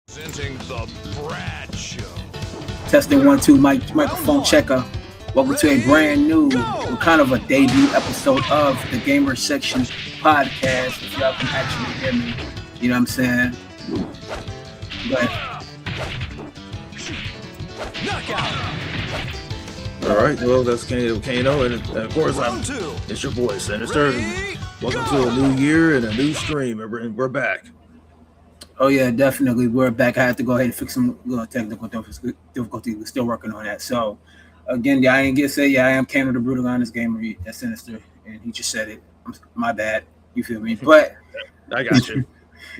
Presenting the Brad Show. Testing 1 2 microphone checker. Welcome to a brand new, kind of a debut episode of the Gamer Section podcast. If y'all can actually hear me, you know what I'm saying? But all right, well, that's Kano, and of course, it's your boy, Sinister. Welcome to a new year and a new stream, and we're back. Oh yeah, definitely. We're back. I had to go ahead and fix some little technical difficulties. We're still working on that. So, again, I ain't get to say, I am Kano the Brutal Honest Gamer. That's Sinister, and he just said it. My bad. You feel me? But I got you.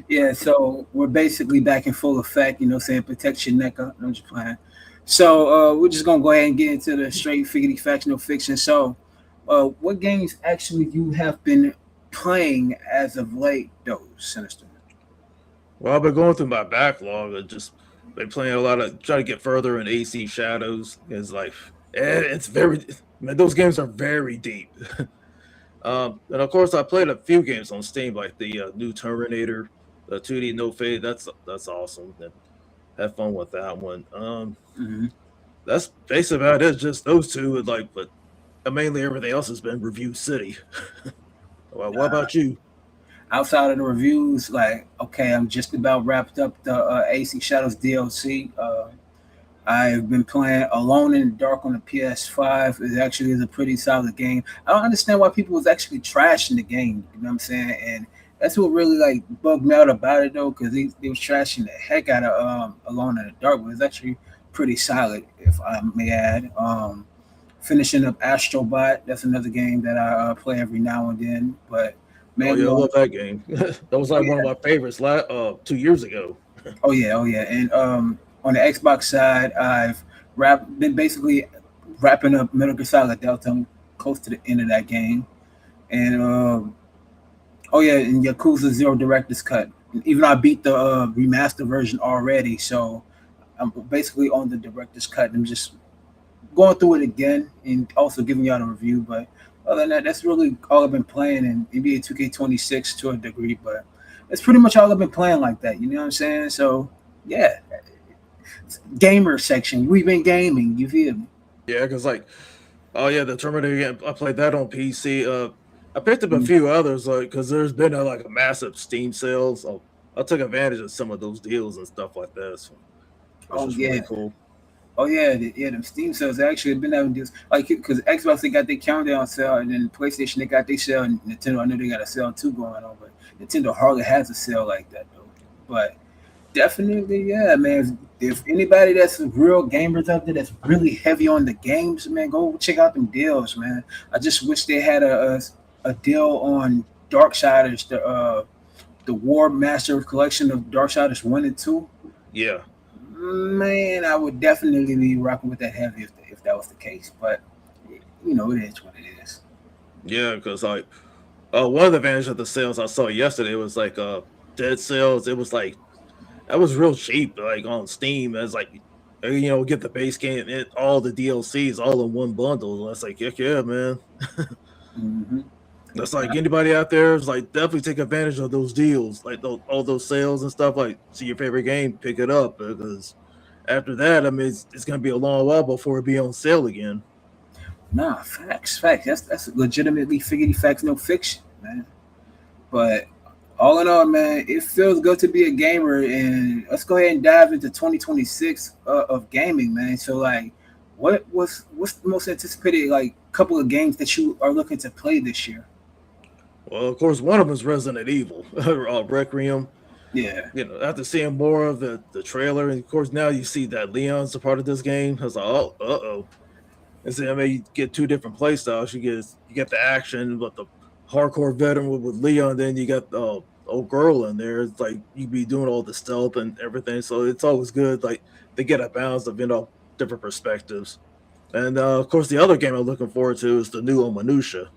Yeah, so we're basically back in full effect. You know, saying protect your neck up. I'm just playing. So we're just gonna go ahead and get into the straight figgity facts, no fiction. So, what games actually you have been playing as of late, though, Sinister? Well, I've been going through my backlog. I've just been playing a lot of trying to get further in AC Shadows. It's like it's very, man, those games are very deep. And of course, I played a few games on Steam, like the new Terminator, the 2D No Fade. That's awesome. And have fun with that one. That's basically about it. Just those two, but mainly everything else has been Review City. Well, what about you? Outside of the reviews, I'm just about wrapped up the AC Shadows DLC. I've been playing Alone in the Dark on the PS5. It actually is a pretty solid game. I don't understand why people was actually trashing the game. You know what I'm saying? And that's what really bugged me out about it though, because they was trashing the heck out of Alone in the Dark, but it's actually pretty solid, if I may add. Finishing up Astrobot, that's another game that I play every now and then, but. Man, I love that game. That was one of my favorites 2 years ago. Oh yeah. And on the Xbox side, I've been basically wrapping up Metal Gear Solid Delta. I'm close to the end of that game. And and Yakuza Zero Director's Cut. Even though I beat the remaster version already, so I'm basically on the Director's Cut. I'm just going through it again and also giving y'all a review, but other than that, that's really all I've been playing in NBA 2K26 to a degree, but it's pretty much all I've been playing like that. You know what I'm saying? So, yeah. Gamer section. We've been gaming. You feel me? Yeah, because the Terminator game, I played that on PC. I picked up a few others, because there's been a massive Steam sale, so I took advantage of some of those deals and stuff like that. So really cool. Oh yeah, them Steam sales actually have been having deals because Xbox they got their countdown sale, and then PlayStation they got their sale, and Nintendo I know they got a sale too going on, but Nintendo hardly has a sale like that though. But definitely, yeah, man. If anybody that's real gamers out there that's really heavy on the games, man, go check out them deals, man. I just wish they had a deal on Darksiders, the War Master Collection of Darksiders 1 and 2. Yeah. Man, I would definitely be rocking with that heavy if that was the case. But it is what it is. Yeah, because one of the advantages of the sales I saw yesterday was Dead Sales. It was that was real cheap, on Steam. It's get the base game and all the DLCs all in one bundle. That's heck yeah, man. Mm-hmm. That's anybody out there is definitely take advantage of those deals, all those sales and stuff. See your favorite game, pick it up, because after that, I mean, it's gonna be a long while before it be on sale again. Nah, facts. That's legitimately figgity facts, no fiction, man. But all in all, man, it feels good to be a gamer, and let's go ahead and dive into 2026 of gaming, man. So what's the most anticipated couple of games that you are looking to play this year? Well, of course, one of them is Resident Evil, Requiem. Yeah. After seeing more of the trailer, and of course now you see that Leon's a part of this game. I was and so you get two different play styles. You get the action, but the hardcore veteran with Leon. Then you got the old girl in there. It's you be doing all the stealth and everything. So it's always good. They get a balance of different perspectives. And of course, the other game I'm looking forward to is the new Minutia.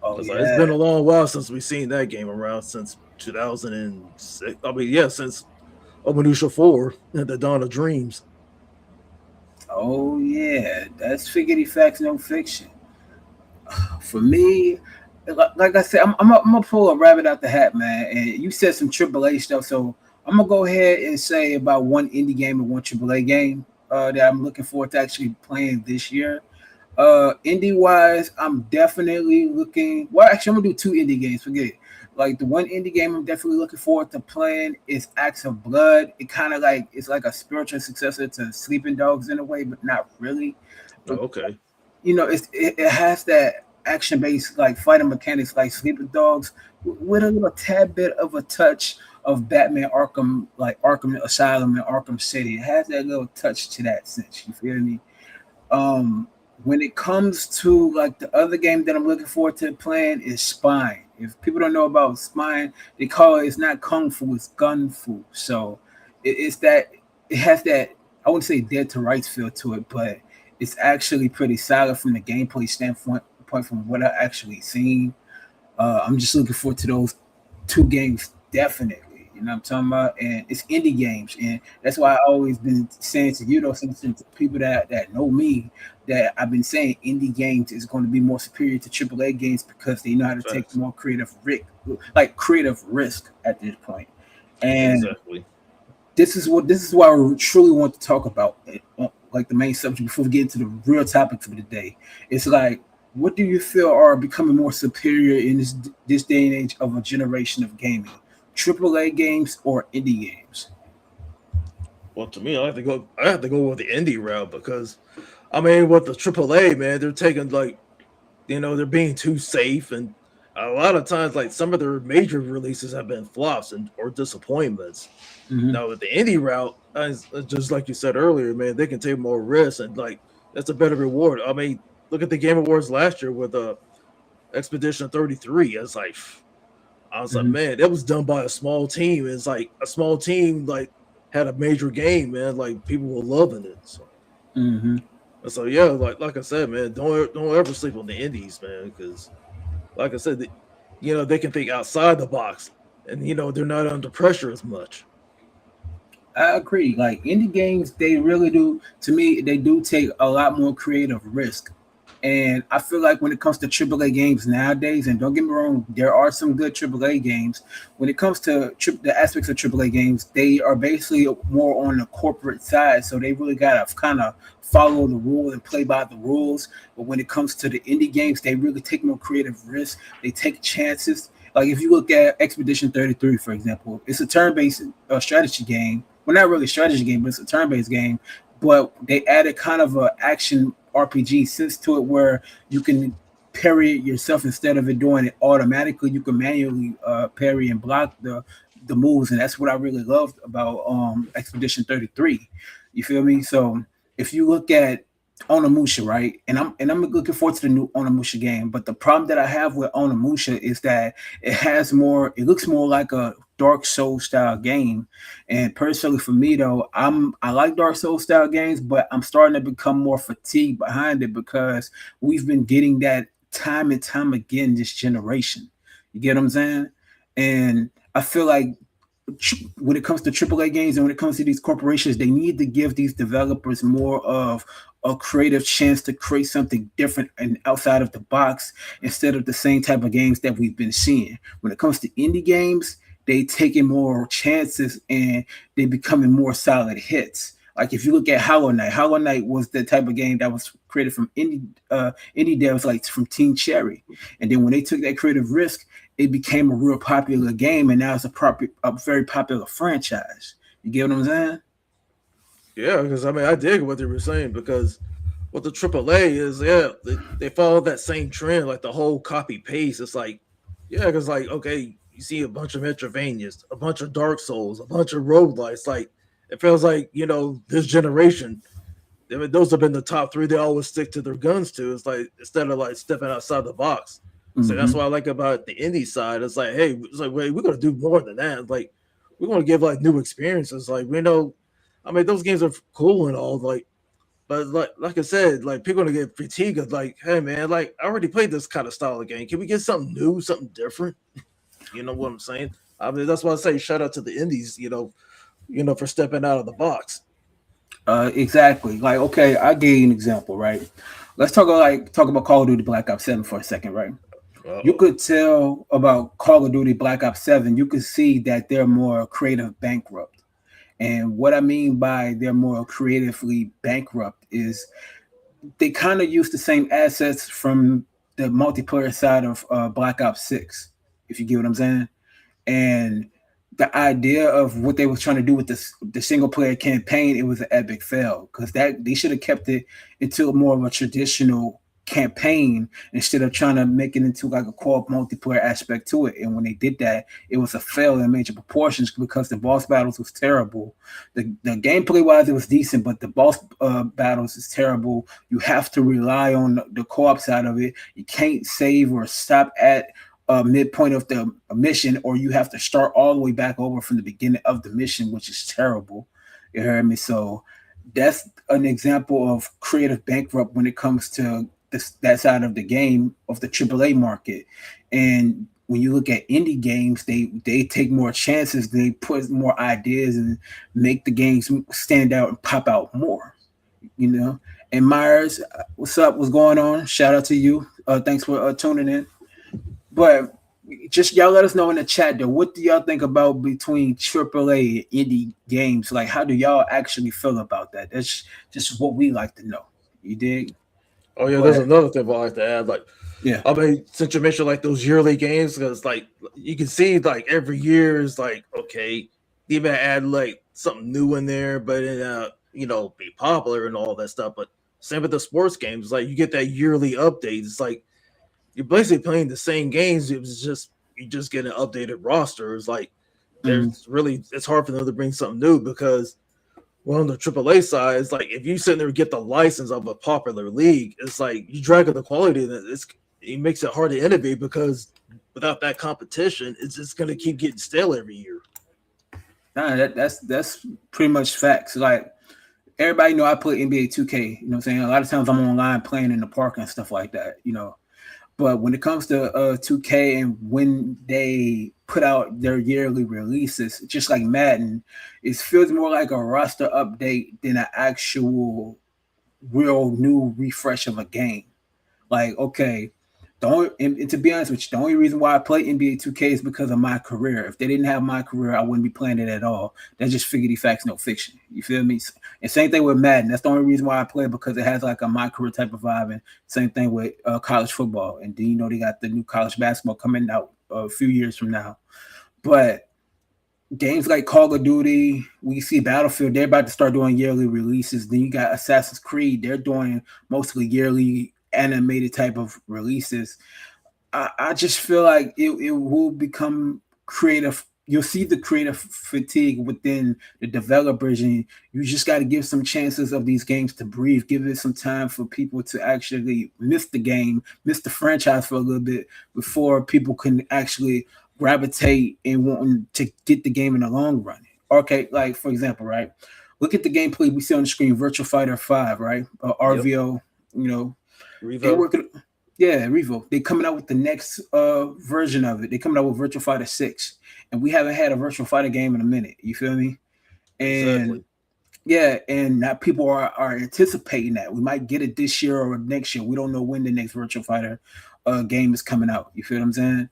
Oh, yeah. It's been a long while since we've seen that game around, since 2006. Since Minutia 4 and the Dawn of Dreams. Oh yeah, that's figgity facts, no fiction. For me, like I said, I'm gonna pull a rabbit out the hat, man. And you said some AAA stuff, so I'm gonna go ahead and say about one indie game and one AAA game that I'm looking forward to actually playing this year. Indie wise, I'm definitely looking. Well, actually, I'm gonna do two indie games. Forget it. Like the one indie game I'm definitely looking forward to playing is Acts of Blood. It kind of like it's like a spiritual successor to Sleeping Dogs in a way, but not really. Oh, But okay. it has that action based like fighting mechanics like Sleeping Dogs with a little tad bit of a touch of Batman Arkham, like Arkham Asylum and Arkham City. It has that little touch to that sense. You feel me? Um, when it comes to like the other game that I'm looking forward to playing is Spine. If people don't know about Spine, they call it's not Kung Fu, it's Gun Fu. So it's that it has that I wouldn't say dead to rights feel to it, but it's actually pretty solid from the gameplay standpoint point from what I actually seen. I'm just looking forward to those two games definitely. You know what I'm talking about? And it's indie games, and that's why I always been saying to you, though, since to people that know me, that I've been saying indie games is going to be more superior to AAA games because they know how to take Facts. more creative risk at this point. And Exactly. this is why I truly want to talk about it, like the main subject before we get into the real topics of the day. It's like, what do you feel are becoming more superior in this day and age of a generation of gaming? AAA games or indie games? Well, to me, I have to go with the indie route because, I mean, with the AAA, man, they're taking like, they're being too safe, and a lot of times, like some of their major releases have been flops and or disappointments. Hmm. Now with the indie route, just like you said earlier, man, they can take more risks and like that's a better reward. I mean, look at the Game Awards last year with Expedition 33. I was like, Hmm. man, that was done by a small team. It's like a small team like had a major game, man. Like people were loving it. Hmm. So yeah, like I said, man, don't ever sleep on the indies, man, because like I said, they can think outside the box, and they're not under pressure as much. I agree. Like indie games, they really do. To me, they do take a lot more creative risk. And I feel like when it comes to AAA games nowadays, and don't get me wrong, there are some good AAA games. When it comes to the aspects of AAA games, they are basically more on the corporate side. So they really gotta kind of follow the rule and play by the rules. But when it comes to the indie games, they really take more creative risks. They take chances. Like if you look at Expedition 33, for example, it's a turn-based strategy game. Well, not really a strategy game, but it's a turn-based game. But they added kind of a action RPG sense to it where you can parry it yourself instead of it doing it automatically. You can manually parry and block the moves, and that's what I really loved about Expedition 33. You feel me? So if you look at Onimusha, right, and I'm looking forward to the new Onimusha game, but the problem that I have with Onimusha is that it looks more like a Dark Souls style game. And personally, for me though, I like Dark Souls style games, but I'm starting to become more fatigued behind it because we've been getting that time and time again this generation. You get what I'm saying? And I feel like when it comes to AAA games and when it comes to these corporations, they need to give these developers more of a creative chance to create something different and outside of the box instead of the same type of games that we've been seeing. When it comes to indie games, they taking more chances and they becoming more solid hits. Like if you look at Hollow Knight was the type of game that was created from indie devs like from Team Cherry, and then when they took that creative risk, it became a real popular game, and now it's a very popular franchise. You get what I'm saying? Yeah, because I mean, I dig what they were saying because what the AAA is, yeah, they follow that same trend, like the whole copy paste. It's like, yeah, because like, okay, you see a bunch of Metrovanias, a bunch of Dark Souls, a bunch of roguelites. Like, it feels like this generation. I mean, those have been the top three. They always stick to their guns to. It's like instead of like stepping outside the box. So that's Mm-hmm. what I like about the indie side. It's like, hey, it's like, wait, we're gonna do more than that. Like, we want to give like new experiences. Like, we know, I mean, those games are cool and all, like, but like I said, like people gonna get fatigued of like, hey man, like I already played this kind of style of game. Can we get something new, something different? You know what I'm saying? I mean, that's why I say shout out to the indies, for stepping out of the box. Exactly. Like, okay, I'll give you an example, right? Let's talk about Call of Duty Black Ops 7 for a second, right? You Uh-oh. could tell about Call of Duty Black Ops 7. You could see that they're more creative bankrupt. And what I mean by they're more creatively bankrupt is they kind of use the same assets from the multiplayer side of Black Ops 6, if you get what I'm saying. And the idea of what they was trying to do with the single player campaign, it was an epic fail because that they should have kept it into more of a traditional campaign instead of trying to make it into like a co-op multiplayer aspect to it. And when they did that, it was a fail in major proportions because the boss battles was terrible. The gameplay wise, it was decent, but the boss battles is terrible. You have to rely on the co-op side of it. You can't save or stop at midpoint of the mission, or you have to start all the way back over from the beginning of the mission, which is terrible. You heard me? So that's an example of creative bankrupt when it comes to that side of the game of the AAA market. And when you look at indie games, they take more chances, they put more ideas and make the games stand out and pop out more. You know. And Myers, what's up? What's going on? Shout out to you. Thanks for tuning in. But just y'all let us know in the chat though. What do y'all think about between AAA and indie games? Like, how do y'all actually feel about that? That's just what we like to know. You dig? Oh yeah, Go there's ahead. another thing I like to add. Like, Yeah. I mean, since you mentioned like those yearly games, because like you can see like every year is like okay, they may add like something new in there, but it be popular and all that stuff. But same with the sports games, like you get that yearly update. It's like you're basically playing the same games. It was just you just get an updated roster. It's like Mm, it's hard for them to bring something new because well, on the AAA side, it's like if you sit there and get the license of a popular league, it's like you drag up the quality, and it makes it hard to innovate because without that competition, it's just gonna keep getting stale every year. nah, that's pretty much facts. Like everybody know I play NBA 2K. You know what I'm saying? A lot of times I'm online playing in the park and stuff like that. You know, but when it comes to 2K and when they put out their yearly releases, just like Madden, it feels more like a roster update than an actual real new refresh of a game. Like, okay, and to be honest with you, the only reason why I play NBA 2K is because of my career. If they didn't have my career, I wouldn't be playing it at all. That's just figurative facts, no fiction. You feel me? And same thing with Madden. That's the only reason why I play it because it has like a my career type of vibe. And same thing with college football. And then they got the new college basketball coming out a few years from now. But games like Call of Duty, we see Battlefield, they're about to start doing yearly releases. Then you got Assassin's Creed, they're doing mostly yearly animated type of releases. I just feel like it will become creative. You'll see the creative fatigue within the developers, and you just got to give some chances of these games to breathe. Give it some time for people to actually miss the game, miss the franchise for a little bit before people can actually gravitate and wanting to get the game in the long run. Okay, like for example, right? Look at the gameplay we see on the screen, Virtual Fighter 5, right? Yep, RVO, you know, they Revo. working. Yeah, Revo. They coming out with the next version of it. They coming out with Virtual Fighter 6, and we haven't had a Virtual Fighter game in a minute. You feel me? And Exactly. yeah, and now people are anticipating that we might get it this year or next year. We don't know when the next Virtual Fighter game is coming out. You feel what I'm saying?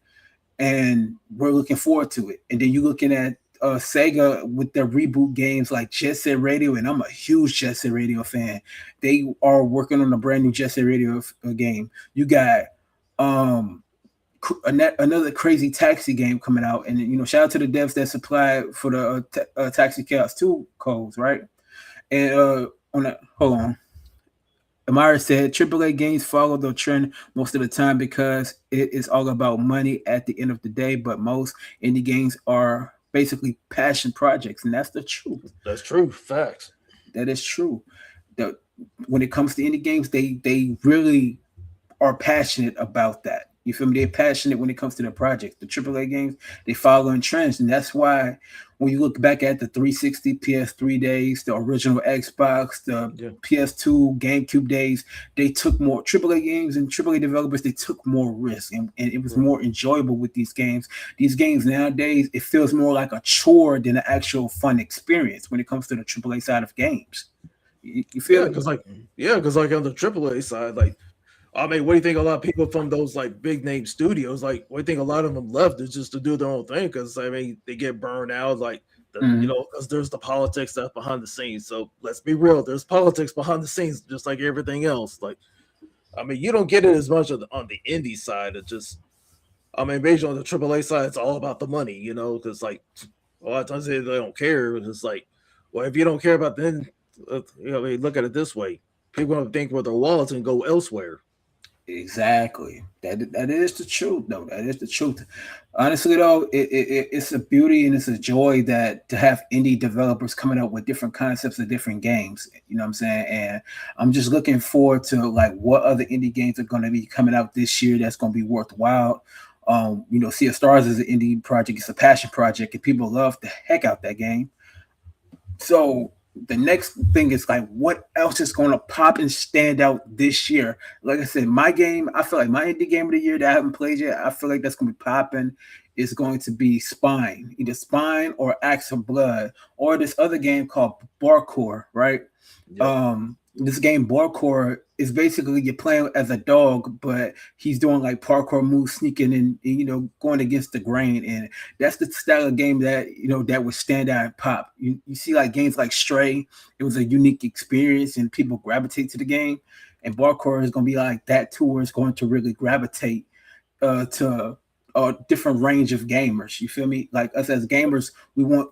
And we're looking forward to it. And then you're looking at Sega with their reboot games like Jet Set Radio, and I'm a huge Jet Set Radio fan. They are working on a brand new Jet Set Radio game. You got um another crazy taxi game coming out, and shout out to the devs that supplied for the Taxi Chaos 2 codes, right? And on that, hold on. Amara said AAA games follow the trend most of the time because it is all about money at the end of the day, but most indie games are basically passion projects, and that's the truth. That's true. Facts. That is true. The, when it comes to indie games, they really are passionate about that. You feel me? They're passionate when it comes to their projects. The AAA games, they follow in trends. And that's why when you look back at the 360 PS3 days, the original Xbox, the Yeah. PS2, GameCube days, they took more AAA games and AAA developers, they took more risk and it was Right. more enjoyable with these games. These games nowadays, it feels more like a chore than an actual fun experience when it comes to the AAA side of games. You feel Yeah, me? because like on the AAA side, like I mean, what do you think? A lot of people from those like big name studios, like, what do you think? A lot of them left is just to do their own thing because I mean, they get burned out, like Mhm. because there's the politics that's behind the scenes. So let's be real, there's politics behind the scenes, just like everything else. Like, I mean, you don't get it as much on the indie side. It just, I mean, basically on the AAA side, it's all about the money, because like a lot of times they don't care. It's like, well, if you don't care about then, I mean, look at it this way: people don't think with their wallets and go elsewhere. Exactly. That is the truth, though. That is the truth. Honestly, though, it's a beauty and it's a joy that to have indie developers coming up with different concepts of different games. You know what I'm saying? And I'm just looking forward to like what other indie games are going to be coming out this year that's going to be worthwhile. Sea of Stars is an indie project. It's a passion project, and people love the heck out that game. So the next thing is like, what else is going to pop and stand out this year? Like I said, my game, I feel like my indie game of the year that I haven't played yet, I feel like that's going to be popping. Is going to be Spine, either Spine or Axe of Blood, or this other game called Barcore, right? Yep. This game Barcore is basically you're playing as a dog, but he's doing like parkour moves, sneaking and going against the grain, and that's the style of game that that would stand out and pop. You see like games like Stray, it was a unique experience and people gravitate to the game, and Barcore is going to be like that too, where it's going to really gravitate to a different range of gamers. You feel me? Like us as gamers, we want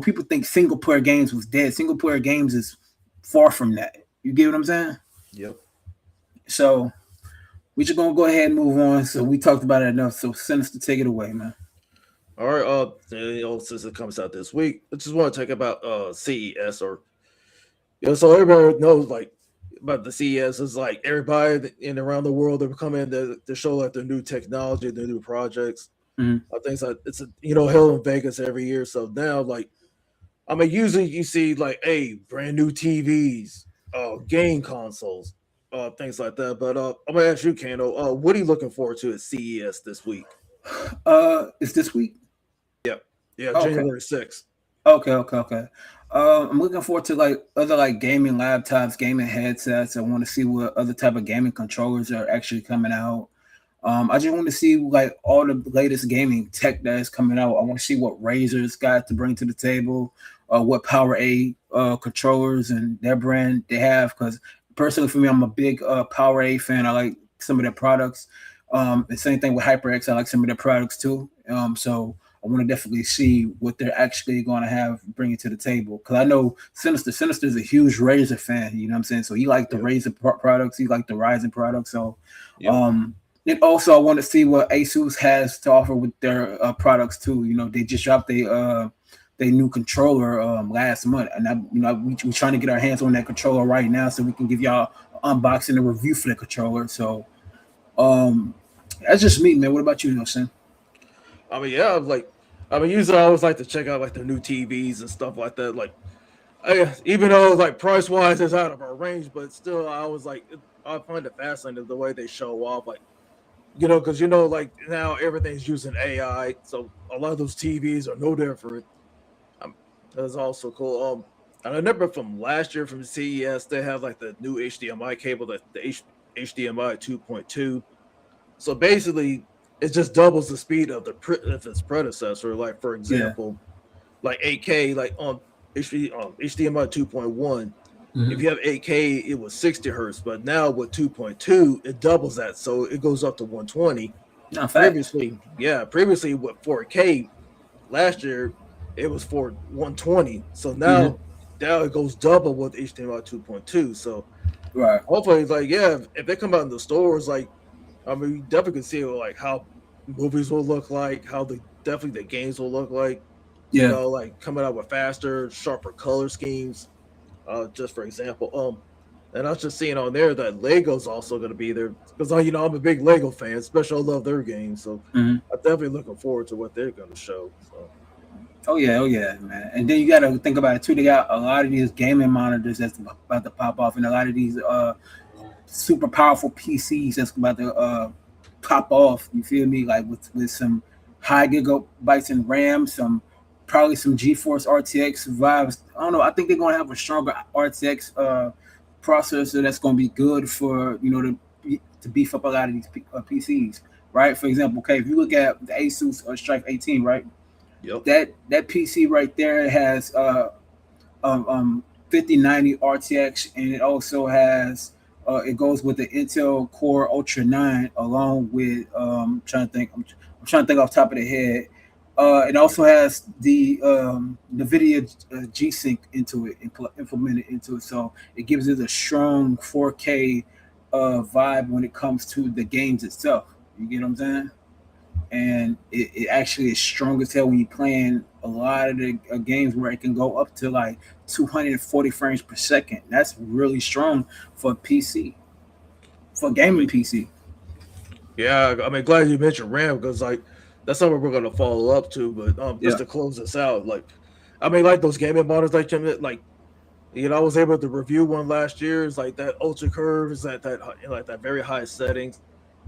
people think single player games was dead. Single player games is far from that. You get what I'm saying? Yep. So we just gonna go ahead and move on. So we talked about it enough. So send us to take it away, man. All right. Since it comes out this week, I just want to talk about CES, or so everybody knows like about the CES is like everybody in around the world they're coming to show like their new technology, their new projects. Mhm. I think it's held in Vegas every year. So now like, I mean, usually you see like, hey, brand new TVs, game consoles, things like that. But I'm gonna ask you, Kano, what are you looking forward to at CES this week? It's this week. Yep. Yeah, Okay. January 6th. Okay. I'm looking forward to like other like gaming laptops, gaming headsets. I want to see what other type of gaming controllers are actually coming out. I just want to see like all the latest gaming tech that is coming out. I want to see what Razer's got to bring to the table, what Power A controllers and their brand they have. Because personally, for me, I'm a big Power A fan. I like some of their products. The same thing with HyperX. I like some of their products too. So I want to definitely see what they're actually going to have bringing to the table. Because I know Sinister is a huge Razer fan. You know what I'm saying? So he liked the Yep. Razer products. He liked the Ryzen products. So Yep. and also I want to see what Asus has to offer with their products too. They just dropped their new controller last month, and we're trying to get our hands on that controller right now so we can give y'all an unboxing and review for the controller. So um, that's just me, man. What about you, Nelson? I mean, yeah, like, I mean, usually I always like to check out like the new TVs and stuff like that. Like, even though like price wise it's out of our range, but still, I was like, I find it fascinating the way they show off, like, because like now everything's using AI, so a lot of those TVs are no different. Um, that's also cool. And I remember from last year from CES, they have like the new HDMI cable, the HDMI 2.2. So basically, it just doubles the speed of of its predecessor. Like for Yeah. example, like 8K, like on HDMI 2.1. If Mm-hmm. you have 8K, it was 60 hertz, but now with 2.2, it doubles that, so it goes up to 120. No facts. Previously with 4K last year, it was for 120. So Mm-hmm. now it goes double with HDMI 2.2. So Right. hopefully, like, yeah, if they come out in the stores, like, I mean, you definitely can see like how movies will look like, how definitely the games will look like. Yeah. Like coming out with faster, sharper color schemes. Just for example, and I was just seeing on there that Lego's also going to be there because I'm a big Lego fan, especially I love their games, so Mm-hmm. I'm definitely looking forward to what they're going to show. So Oh yeah, man. And then you got to think about it too. They got a lot of these gaming monitors that's about to pop off, and a lot of these super powerful PCs that's about to pop off. You feel me? Like with some high gigabytes in RAM, some probably some GeForce RTX Vives. I don't know. I think they're gonna have a stronger RTX processor that's gonna be good for to beef up a lot of these PCs, right? For example, okay, if you look at the Asus Strike 18, right, Yep. that PC right there has um, um 5090 RTX, and it also has it goes with the Intel Core Ultra 9 along with I'm trying to think off the top of the head. It also has the NVIDIA G-Sync into it, implemented into it, so it gives it a strong 4K vibe when it comes to the games itself. You get what I'm saying? And it actually is strong as hell when you're playing a lot of the games where it can go up to like 240 frames per second. That's really strong for a PC, for a I gaming mean, PC. yeah, I mean, glad you mentioned RAM because like that's something we're gonna follow up to. But just Yeah. to close this out, like, I mean, like those gaming monitors, like I was able to review one last year. It's like that ultra curve is at like that very high settings.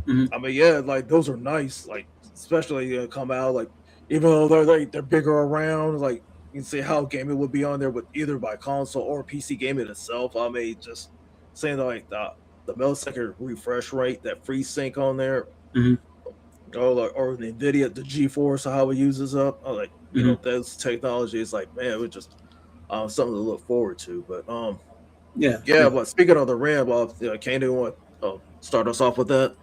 Hmm. I mean, yeah, like those are nice. Like, especially come out like even though they're bigger around, like you can see how gaming would be on there with either by console or PC gaming itself. I mean, just saying like the millisecond refresh rate, that free sync on there, Hmm. or the Nvidia, the GeForce, how it uses up. Like Hmm. those technologies, like man, it was just something to look forward to. But Yeah. yeah. Yeah. But speaking of the RAM, Kane, do you want to start us off with that?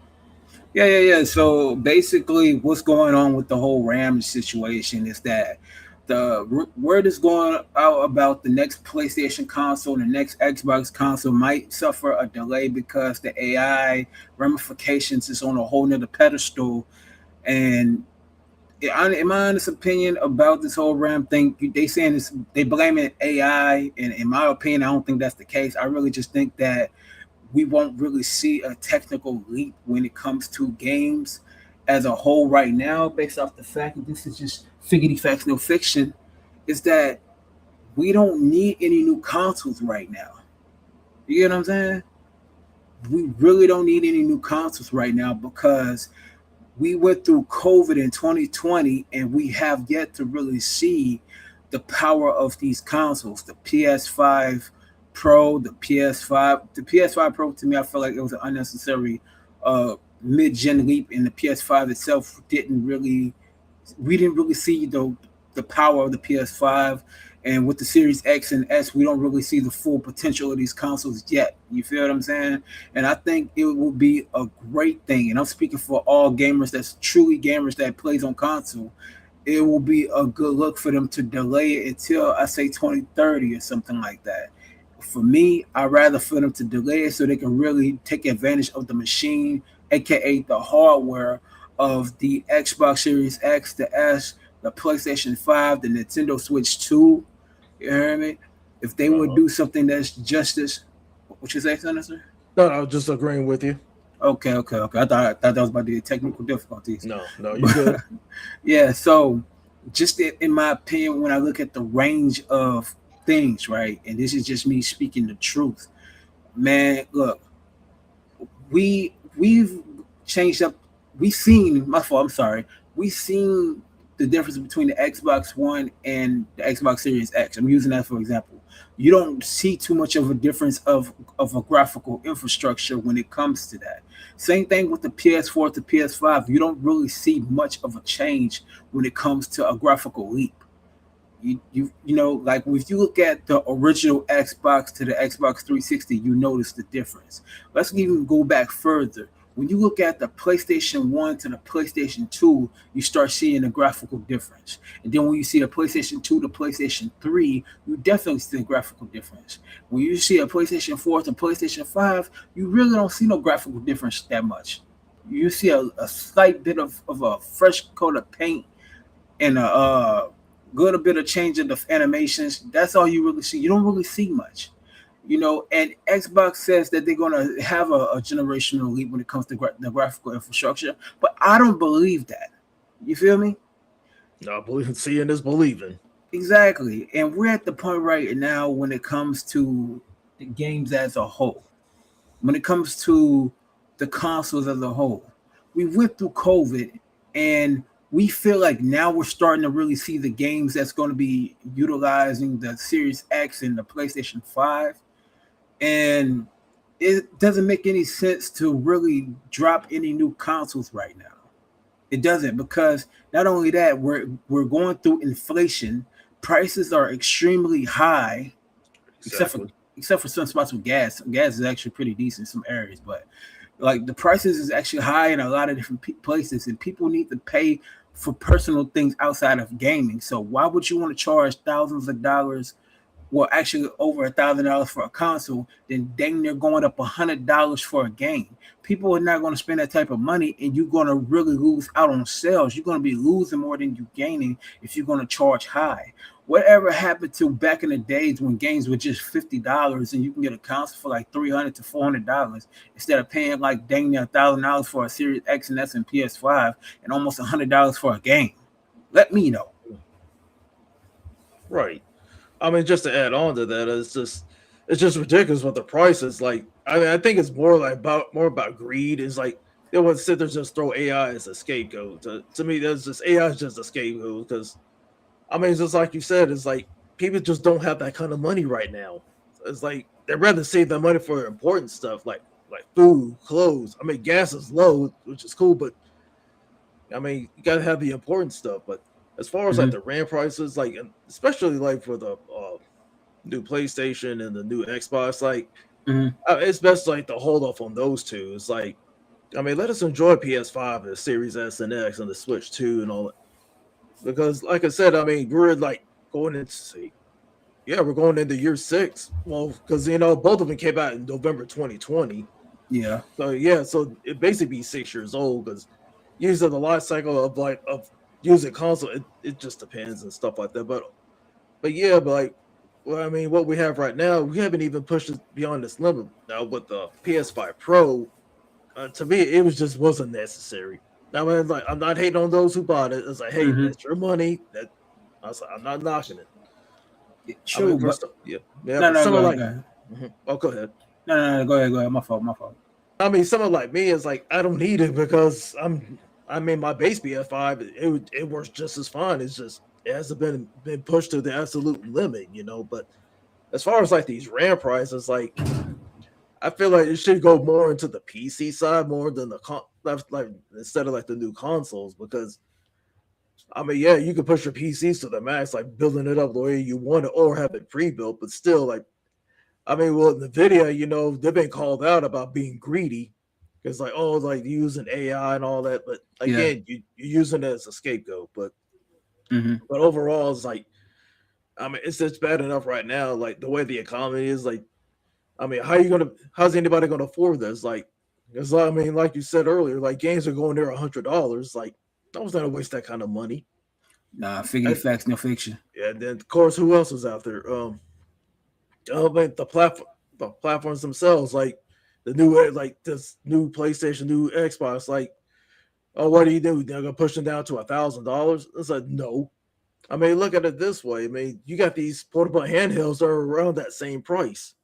Yeah, yeah, yeah. So basically, what's going on with the whole RAM situation is that the word is going out about the next PlayStation console, the next Xbox console might suffer a delay because the AI ramifications is on a whole nother pedestal. And in my honest opinion about this whole RAM thing, they saying this, they blaming AI, and in my opinion, I don't think that's the case. I really just think that we won't really see a technical leap when it comes to games as a whole right now, based off the fact that this is just figgity facts, no fiction, is that we don't need any new consoles right now. You get what I'm saying? We really don't need any new consoles right now because we went through COVID in 2020 and we have yet to really see the power of these consoles. The PS5 Pro, the PS5 Pro to me, I feel like it was an unnecessary mid-gen leap, and the PS5 itself we didn't really see the power of the PS5. And with the Series X and S, we don't really see the full potential of these consoles yet. You feel what I'm saying? And I think it will be a great thing. And I'm speaking for all gamers that's truly gamers that plays on console. It will be a good look for them to delay it until I say 2030 or something like that. For me, I'd rather for them to delay it so they can really take advantage of the machine, aka the hardware of the Xbox Series X, the S, the PlayStation 5, the Nintendo Switch 2. You hear me? If they would Uh-huh. do something that's justice, what you say, Senator? No, I was just agreeing with you. Okay, okay, okay. I thought that was about the technical difficulties, No, no, you but good. yeah. So, just in my opinion, when I look at the range of things, right, and this is just me speaking the truth, man. Look, we've changed up. We've seen my fault. I'm sorry. We've seen the difference between the Xbox One and the Xbox Series X. I'm using that for example. You don't see too much of a difference of a graphical infrastructure when it comes to that. Same thing with the PS4 to PS5. You don't really see much of a change when it comes to a graphical leap. You know, like if you look at the original Xbox to the Xbox 360, you notice the difference. Let's even go back further. When you look at the PlayStation 1 to the PlayStation 2, you start seeing a graphical difference. And then when you see a PlayStation 2 to PlayStation 3, you definitely see a graphical difference. When you see a PlayStation 4 to PlayStation 5, you really don't see no graphical difference that much. You see a slight bit of a fresh coat of paint and a little bit of change in the animations. That's all you really see. You don't really see much, you know. And Xbox says that they're gonna have a generational leap when it comes to the graphical infrastructure, but I don't believe that. You feel me? No, believe seeing is believing. Exactly. And we're at the point right now when it comes to the games as a whole. When it comes to the consoles as a whole, we went through COVID, and we feel like now we're starting to really see the games that's going to be utilizing the Series X and the PlayStation 5. And it doesn't make any sense to really drop any new consoles right now. It doesn't, because not only that, we're going through inflation. Prices are extremely high, except for Exactly. except for some spots with gas. Gas is actually pretty decent in some areas, but like the prices is actually high in a lot of different places, and people need to pay for personal things outside of gaming. So why would you want to charge thousands of dollars, well, actually over $1,000 for a console, then dang near going up $100 for a game? People are not going to spend that type of money, and you're going to really lose out on sales. You're going to be losing more than you gaining if you're going to charge high. Whatever happened to back in the days when games were just $50 and you can get a console for like $300 to $400 instead of paying like dang near $1,000 for a Series X and S and PS5 and almost $100 for a game? Let me know. Right. I mean, just to add on to that, it's just ridiculous what the price is like. I mean, I think it's more about greed. It's like they want to sit there just throw AI as a scapegoat. To me, there's just AI is just a scapegoat because I mean, it's just like you said, it's like people just don't have that kind of money right now. It's like they'd rather save that money for important stuff like food, clothes. I mean, gas is low, which is cool, but I mean, you gotta have the important stuff. But as far as like Mm-hmm. the RAM prices, like especially like for the new PlayStation and the new Xbox, like Mm-hmm. it's best like to hold off on those two. It's like I mean, let us enjoy PS5 and Series S and X and the Switch 2 and all that. Because like I said, I mean, we're like going into see, yeah, we're going into year six. Well, because both of them came out in November 2020. Yeah. So yeah, so it basically be 6 years old because usually the life cycle of like of using console, it just depends and stuff like that. But yeah, but like well, I mean, what we have right now, we haven't even pushed it beyond this limit. Now with the PS5 Pro, to me, it was just wasn't necessary. I mean, like I'm not hating on those who bought it. It's like, hey, Mm-hmm. that's your money. That I was like, I'm not knocking it. I mean, True, but first, yeah, yeah, no, but no, go someone ahead, like, go ahead. oh, go ahead. No, no, no, go ahead, go ahead. My fault, my fault. I mean, someone like me is like, I don't need it because I mean, my base PS5, it works just as fine. It's just it hasn't been pushed to the absolute limit. But as far as like these RAM prices, like I feel like it should go more into the PC side more than like instead of like the new consoles because I mean, yeah, you can push your PCs to the max, like building it up the way you want it or have it pre-built, but still, like, I mean, well, Nvidia, they've been called out about being greedy because, like, oh, like using AI and all that, but Yeah. again, you're using it as a scapegoat. But Mm-hmm. but overall, it's like, I mean, it's just bad enough right now, like the way the economy is. Like, I mean, how's anybody gonna afford this? Like, because I mean, like you said earlier, like games are going there $100. Like, I was gonna waste that kind of money. Nah, figure facts, no fiction. Yeah, and then of course, who else is out there? Like the platforms themselves, like the new like this new PlayStation, new Xbox. Like, oh, what do you do? They're gonna push them down to $1,000. It's like no. I mean, look at it this way. I mean, you got these portable handhelds that are around that same price.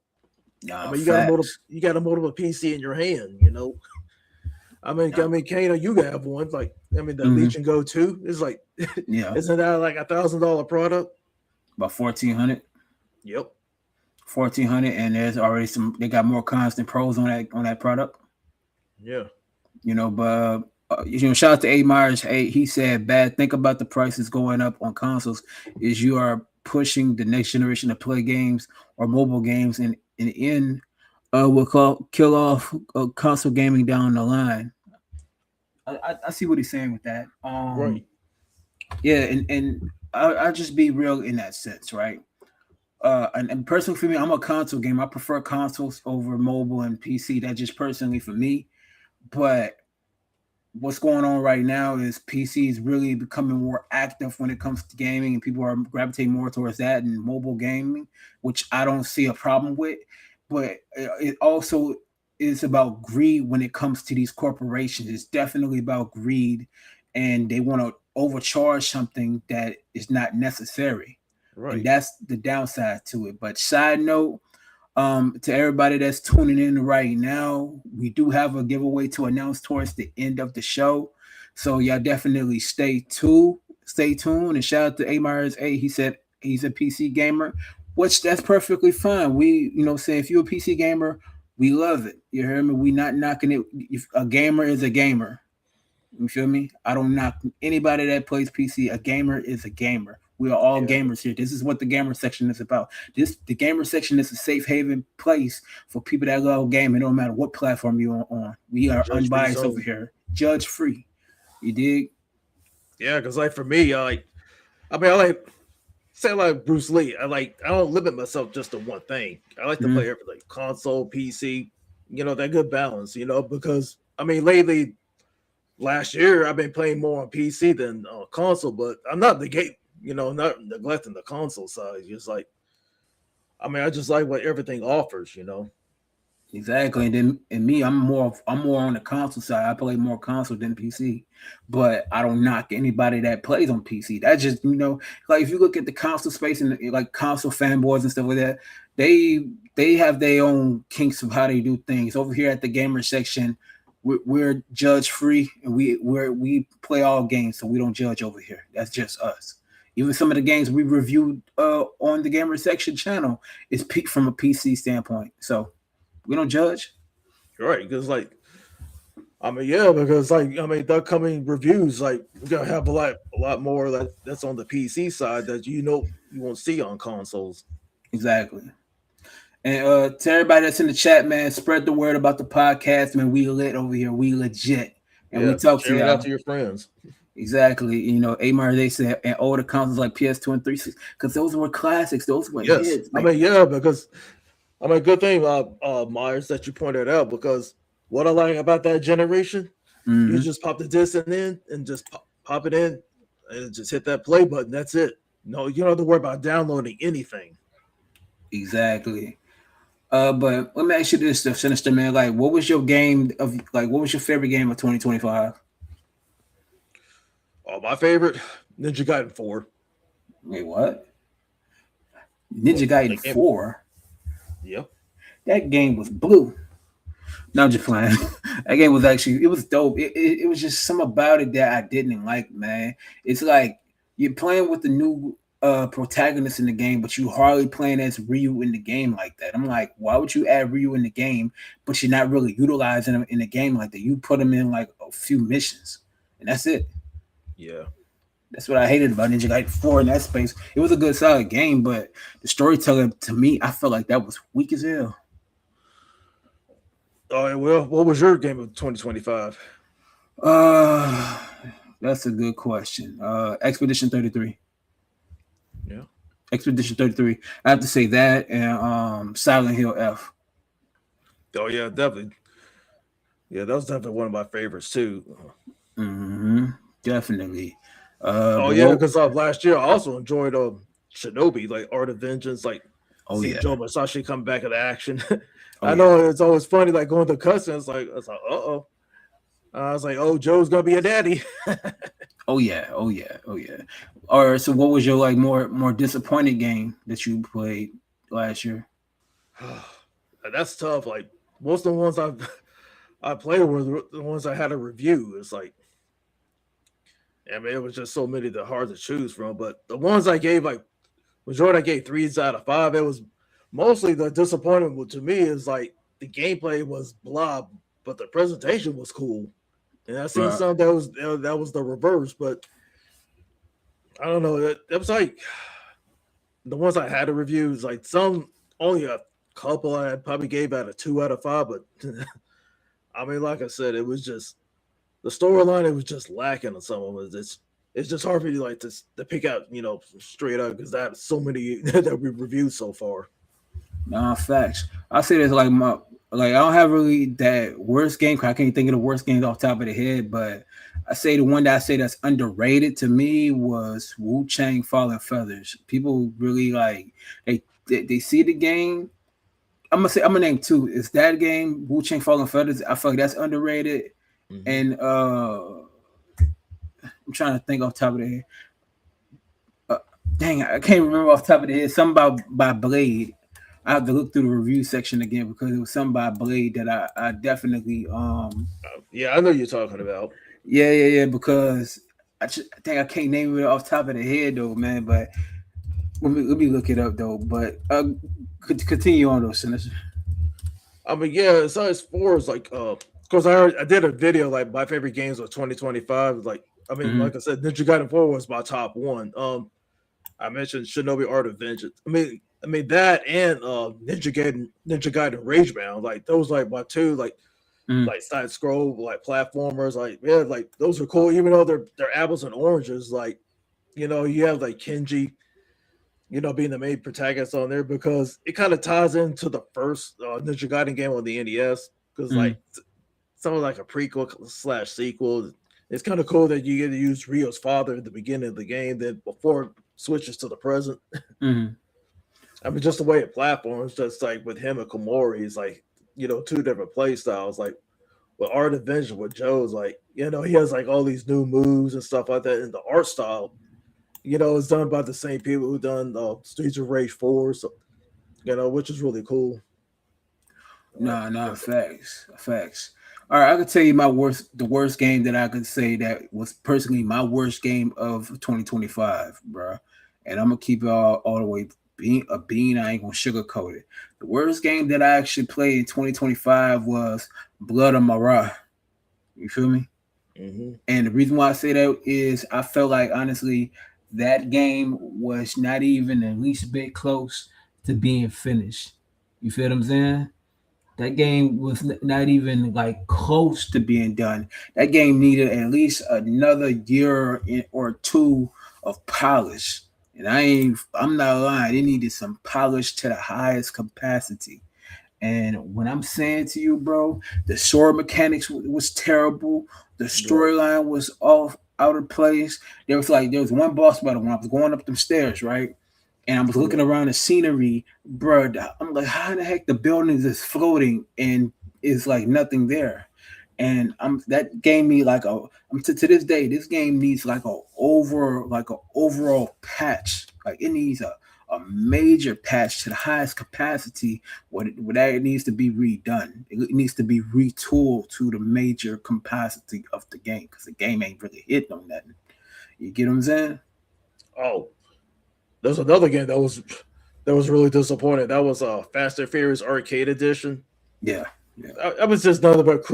I Nah, mean, facts. you got a multiple PC in your hand. Nah. I mean, Kano, you have one. Like, I mean, the Mm-hmm. Legion Go 2 is like, Yeah, isn't that like $1,000 product? about 1,400. Yep. 1,400, and there's already some. They got more cons than pros on that product. Yeah. But shout out to A Myers. Hey, he said, "Bad. Think about the prices going up on consoles. Is you are pushing the next generation to play games or mobile games, and in will kill off console gaming down the line." I see what he's saying with that. Right. Yeah, and I'll just be real in that sense, right? And personally for me, I'm a console gamer. I prefer consoles over mobile and PC. That's just personally for me. But what's going on right now is PC is really becoming more active when it comes to gaming, and people are gravitating more towards that and mobile gaming, which I don't see a problem with. But it also is about greed when it comes to these corporations. It's definitely about greed, and they want to overcharge something that is not necessary, and Right. that's the downside to it. But side note, to everybody that's tuning in right now, we do have a giveaway to announce towards the end of the show. So y'all definitely stay tuned, and shout out to A Myers A. He said he's a PC gamer, which that's perfectly fine. We, saying if you're a PC gamer, We love it. You hear me? We not knocking it. If a gamer is a gamer. You feel me? I don't knock anybody that plays PC. A gamer is a gamer. We are all Yeah, gamers here. This is what the gamer section is about. The gamer section is a safe haven place for people that love gaming, no matter what platform you're on. We are judge free unbiased over zone. here, judge free. You dig? Yeah, because like for me, I like say like Bruce Lee. I don't limit myself just to one thing. I like to Mm-hmm. play everything, console, PC. That good balance. Because lately last year I've been playing more on PC than console, but I'm not not neglecting the console side. Just like I just like what everything offers. Exactly, and then and me, I'm more on the console side. I play more console than PC, but I don't knock anybody that plays on PC. That just like if you look at the console space and like console fanboys and stuff like that, they have their own kinks of how they do things. Over here at the gamer section, we're judge free and we play all games, so we don't judge over here. That's just us. Even some of the games we reviewed on the gamer section channel is from a PC standpoint. So we don't judge. Right, because yeah, because the upcoming reviews, we're gonna have a lot more that's on the PC side that you won't see on consoles. Exactly. And to everybody that's in the chat, man, spread the word about the podcast, man. We lit over here. We legit. And we Yeah, talk to share it out y'all. to your friends. Exactly. Amar, they said, and older consoles like PS2 and 360, because those were classics. Those were Yes, hits, man. yeah, because good thing, Myers, that you pointed out, because what I like about that generation, you Mm-hmm. just pop the disc in and just pop it in and just hit that play button. That's it. No, you don't have to worry about downloading anything. Exactly. But let me ask you this, Sinister man. Like, what was your game of what was your favorite game of 2025? Oh, my favorite, Ninja Gaiden 4. Wait, what? Ninja That Gaiden game, 4. yep. That game was blue. No, I'm just playing. That game was actually it was dope. It was just some about it that I didn't like, man. It's like you're playing with the new protagonist in the game, but you hardly playing as Ryu in the game like that. I'm like, why would you add Ryu in the game, but you're not really utilizing him in the game like that? You put him in like a few missions, and that's it. Yeah. That's what I hated about Ninja Gaiden 4 in that space. It was a good solid game, but the storytelling to me, I felt like that was weak as hell. All right. Well, what was your game of 2025? Uh, that's a good question. Expedition 33. Yeah. Expedition 33. I have to say that and Silent Hill F. Oh yeah, definitely. Yeah, that was definitely one of my favorites too. Mm-hmm. Definitely. Oh But yeah, what? because last year I also enjoyed Shinobi, like Art of Vengeance, like Oh seeing yeah. Joe Masashi come back into action. Oh I yeah. know it's always funny, like going to customs, like I was like, oh. I was like, oh, Joe's gonna be a daddy. Oh yeah. Oh yeah. Oh yeah. All right. So what was your more disappointing game that you played last year? That's tough. Like most of the ones I played were the ones I had a review. It's like, it was just so many that hard to choose from. But the ones I gave, like majority, I gave 3s out of 5. It was mostly the disappointment to me is like the gameplay was blah, but the presentation was cool. And I seen Right. some that was the reverse, but I don't know. That was like the ones I had to review is like some only a couple I probably gave out a 2 out of 5, but like I said, it was just the storyline. It was just lacking on some of it. It's just hard for you like to pick out straight up because that's so many that we reviewed so far. Nah, facts. I say this I don't have really that worst game. 'Cause I can't think of the worst games off the top of the head, but I say the one that I say that's underrated to me was Wu Chang Fallen Feathers. People really they see the game. I'm gonna name two. It's that game, Wu Chang Fallen Feathers. I feel like that's underrated. Mm-hmm. And I'm trying to think off the top of the head. Uh, Dang, I can't remember off the top of the head. Something by Blade. I have to look through the review section again because it was something by Blade that I definitely Yeah, I know you're talking about. yeah because I think I can't name it off the top of the head though, man. But let me look it up though. But continue on though, Sinister. I mean, yeah, as far as four is like, of course, I did a video like my favorite games of 2025. Like, I mean, Hmm. like I said, Ninja Gaiden 4 was my top one. I mentioned Shinobi Art of Vengeance. I mean that and Ninja Gaiden Ragebound. Like those, like my two, Hmm. like side scroll, like platformers. Like yeah, like those are cool. Even though they're apples and oranges. Like you have like Kenji, being the main protagonist on there because it kind of ties into the first Ninja Gaiden game on the NES because Hmm. like something like a prequel slash sequel. It's kind of cool that you get to use Rio's father at the beginning of the game, then before it switches to the present. Hmm. I mean, just the way it platforms, just like with him and Komori, is like two different play styles. Like with Art Adventure with Joe's, like he has like all these new moves and stuff like that, and the art style, is done by the same people who done Streets of Rage 4, so which is really cool. No, no, facts, facts. All right, I could tell you the worst game that I could say that was personally my worst game of 2025, bro. And I'm gonna keep it all the way being a bean. I ain't gonna sugarcoat it. The worst game that I actually played in 2025 was Blood of Mara. You feel me? Hmm. And the reason why I say that is I felt like honestly that game was not even the least bit close to being finished. You feel what I'm saying? That game was not even like close to being done. That game needed at least another year or two of polish. And I'm not lying. It needed some polish to the highest capacity. And when I'm saying to you, bro, the sword mechanics was terrible. The Right. storyline was off out of place. There was one boss battle when I was going up them stairs, right? And I was looking Yeah. around the scenery, bro. I'm like, how in the heck the buildings is floating and is like nothing there? And that gave me like to this day, this game needs like a overall patch. Like it needs a major patch to the highest capacity. What that it needs to be redone. It needs to be retooled to the major capacity of the game because the game ain't really hitting on nothing. You get what I'm saying? Oh, there's another game that was really disappointing. That was Fast and Furious Arcade Edition. Yeah, yeah. I was just nothing but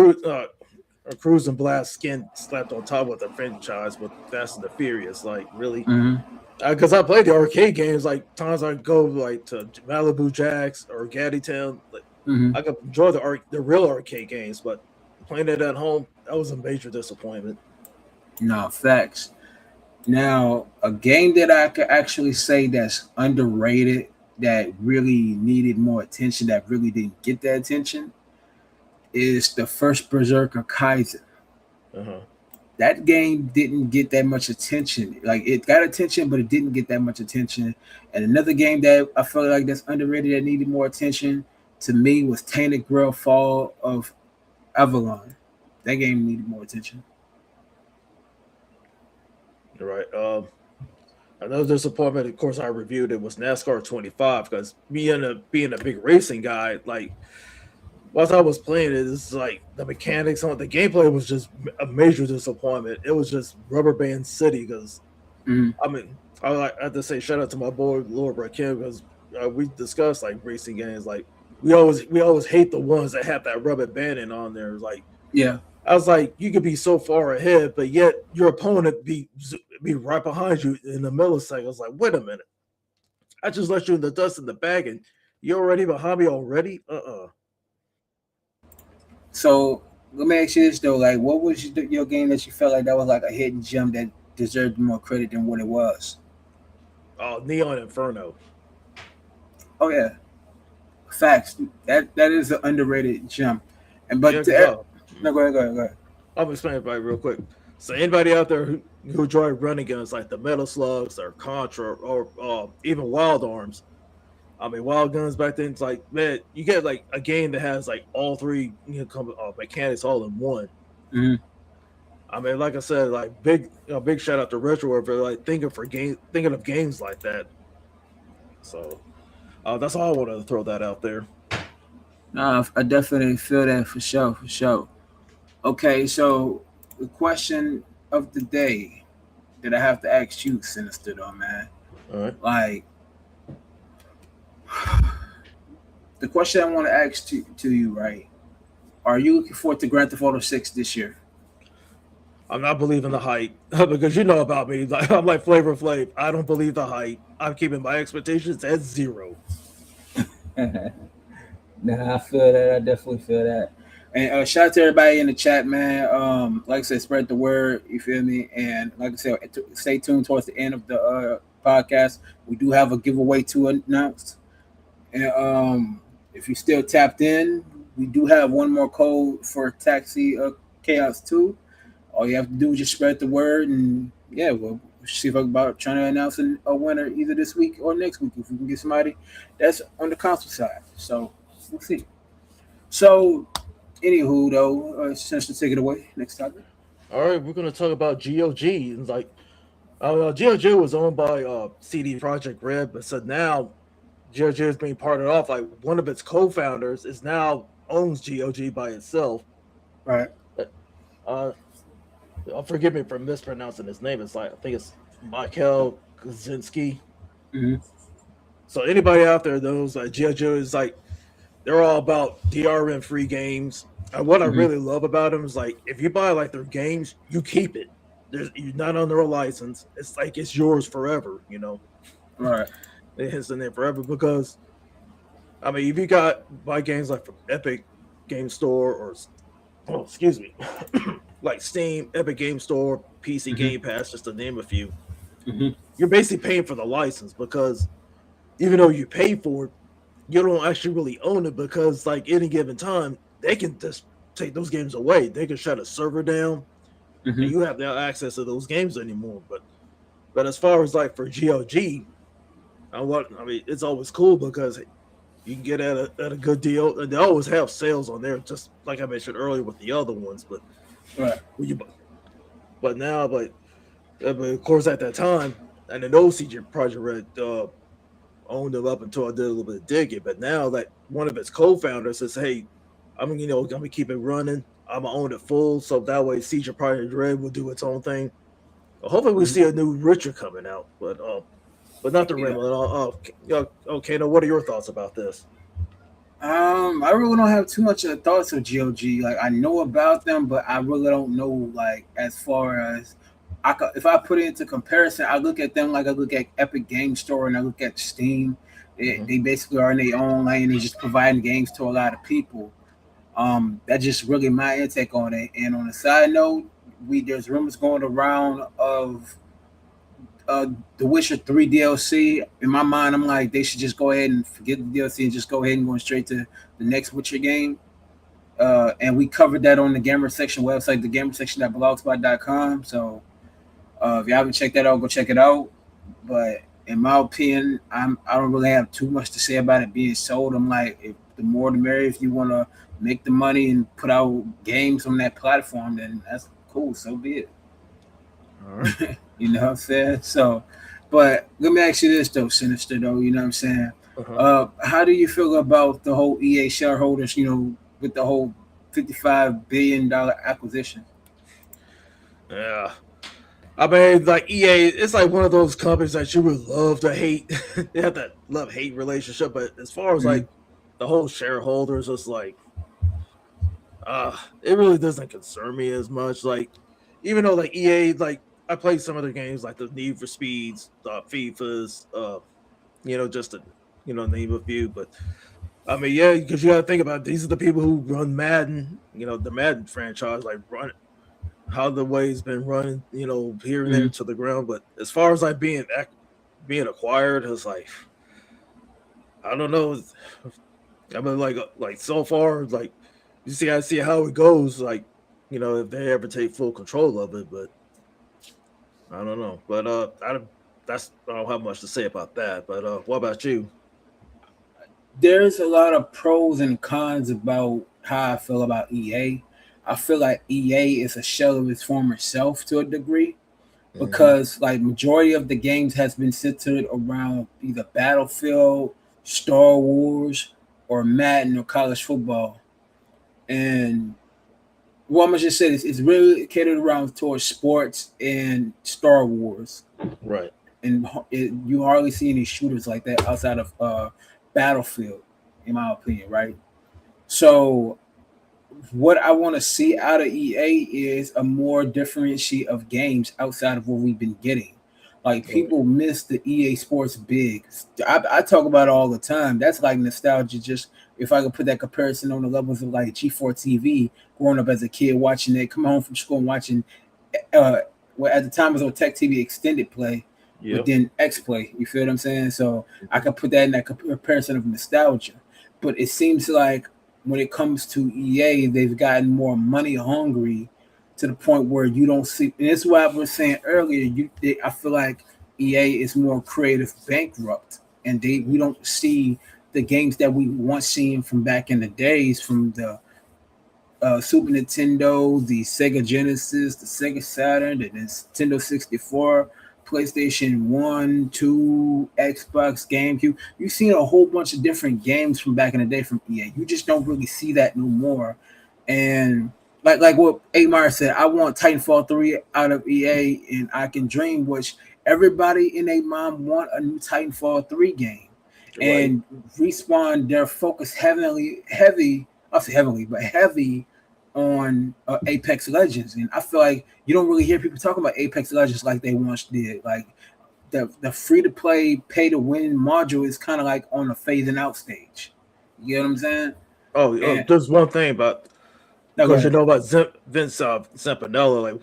a Cruise and Blast skin slapped on top of the franchise with Fast and the Furious. Like really, Hmm. because I played the arcade games. Like times I go like to Malibu Jacks or Gaddy Town. Like Hmm. I could enjoy the real arcade games, but playing it at home that was a major disappointment. No, facts. Now, a game that I could actually say that's underrated, that really needed more attention, that really didn't get that attention, is the first Berserker Kaizen. Uh huh. That game didn't get that much attention. Like it got attention, but it didn't get that much attention. And another game that I felt like that's underrated that needed more attention to me was Tainted Grail Fall of Avalon. That game needed more attention. You're right. Another disappointment, of course, I reviewed it was NASCAR 25 because being a big racing guy, like whilst I was playing it, it's like the mechanics on the gameplay was just a major disappointment. It was just rubber band city because Mhm. I mean I have to say shout out to my boy Lord Rakim because we discussed like racing games like we always hate the ones that have that rubber banding on there. Like Yeah. I was like, you could be so far ahead, but yet your opponent be right behind you in a millisecond. I was like, wait a minute, I just let you in the dust in the bag, and you're already behind me already. So let me ask you this though: like, what was your game that you felt like that was like a hidden gem that deserved more credit than what it was? Oh, Neon Inferno. Oh yeah, facts. That is an underrated gem. And Yeah, but because no, go ahead, go ahead, go ahead. I'm explaining it real quick. So anybody out there who enjoy running guns like the Metal Slugs or Contra or even Wild Arms, I mean, Wild Guns back then, it's like, man, you get like a game that has like all three mechanics all in one. Hmm. I mean, like I said, like big shout out to Retro for like thinking of games like that. So that's all I wanted to throw that out there. No, I definitely feel that for sure, for sure. Okay, so the question of the day that I have to ask you, Sinister, though, man. All right. Like, the question I want to ask to you, right? Are you looking forward to Grand Theft Auto 6 this year? I'm not believing the hype because you know about me. Like, I'm like Flavor Flav. I don't believe the hype. I'm keeping my expectations at zero. Nah, I feel that. I definitely feel that. And shout out to everybody in the chat, man. Like I said, spread the word. You feel me? And like I said, stay tuned towards the end of the podcast. We do have a giveaway to announce. And if you still tapped in, we do have one more code for Taxi Chaos 2. All you have to do is just spread the word, and yeah, we'll see if I'm about trying to announce a winner either this week or next week if we can get somebody that's on the console side. So we'll see. So, anywho, though, since to take it away, next topic. All right, we're gonna talk about GOG. And like, GOG was owned by CD Projekt Red, but so now GOG is being parted off. Like one of its co-founders is now owns GOG by itself. Right. Uh, forgive me for mispronouncing his name. It's like I think it's Michael Kaczynski. Mm-hmm. So anybody out there knows that GOG is like they're all about DRM free games. And what I really love about them is like if you buy like their games, you keep it. You're not under a license. It's like it's yours forever. You know. Right. It's in there forever because I mean if you got buy games like from Epic Game Store or excuse me like Steam, Epic Game Store, PC Game Pass, just to name a few, you're basically paying for the license because even though you pay for it, you don't actually really own it because like any given time they can just take those games away. They can shut a server down and you have no access to those games anymore. But as far as like for GOG, I mean, it's always cool because you can get at a good deal, and they always have sales on there, just like I mentioned earlier with the other ones. But now, but of course, at that time, and the old CG Project Red owned them up until I did a little bit of digging. But now, like one of its co-founders says, "Hey, I'm gonna keep it running. I'm gonna own it full, so that way CG Project Red will do its own thing. Hopefully, we see a new Richard coming out, but not the Rimmer. Okay. Now, what are your thoughts about this? I really don't have too much thoughts of GOG. Like I know about them, but I really don't know. Like as far as if I put it into comparison, I look at them like I look at Epic Game Store and I look at Steam. They basically are in their own lane. They just providing games to a lot of people. That's just really my intake on it. And on a side note, there's rumors going around of the Witcher 3 DLC. In my mind, I'm like, they should just go ahead and forget the DLC and just go ahead and go straight to the next Witcher game. And we covered that on the Gamer Section website, thegamersection.blogspot.com. So if you haven't checked that out, go check it out. But in my opinion, I don't really have too much to say about it being sold. I'm like, the more the merrier. If you want to make the money and put out games on that platform, then that's cool. So be it. All right. You know what I'm saying? So, but let me ask you this though, Sinister though, you know what I'm saying? How do you feel about the whole EA shareholders, with the whole $55 billion acquisition? Yeah. I mean, like EA, it's like one of those companies that you would love to hate. They have that love-hate relationship, but as far as like the whole shareholders, it's like it really doesn't concern me as much. Like, even though like EA, like I played some of their games like the Need for Speeds, FIFAs, just to name a few. But I mean, yeah, because you got to think about it, these are the people who run Madden, the Madden franchise, like run how the way's been running, here and there to the ground. But as far as like being acquired, it's like I don't know. I mean, like so far, like I see how it goes. Like if they ever take full control of it, but. I don't know, but I don't have much to say about that. But what about you? There's a lot of pros and cons about how I feel about EA. I feel like EA is a shell of its former self to a degree because like majority of the games has been centered around either Battlefield, Star Wars, or Madden or college football. And well, I'm gonna just say this: it's really catered around towards sports and Star Wars, right? And you hardly see any shooters like that outside of Battlefield. in my opinion, right? So what I want to see out of EA is a more differentiate of games outside of what we've been getting. Like Right. people miss the EA Sports big. I talk about it all the time. That's like nostalgia. Just if I could put that comparison on the levels of like G4 TV, growing up as a kid watching it, coming home from school and watching. Uh, well, at the time it was on Tech TV extended play, but Yep. then X Play. You feel what I'm saying? So I could put that in that comparison of nostalgia. But it seems like when it comes to EA, they've gotten more money hungry to the point where you don't see. And that's why I was saying earlier. I feel like EA is more creative bankrupt, and we don't see the games that we once seen from back in the days, from the Super Nintendo, the Sega Genesis, the Sega Saturn, the Nintendo 64, PlayStation 1, 2, Xbox, GameCube. You've seen a whole bunch of different games from back in the day from EA. You just don't really see that no more. And like what Amar said, I want Titanfall 3 out of EA and I Can Dream, which everybody in a mom want a new Titanfall 3 game. Right. And Respawn, they're focused heavy, I'll say heavily, but heavy on Apex Legends, and I feel like you don't really hear people talking about Apex Legends like they once did. Like the free to play, pay to win module is kind of like on the phasing out stage. You get what I'm saying? And There's one thing about no, go because you ahead. know about Vince Zampanella, like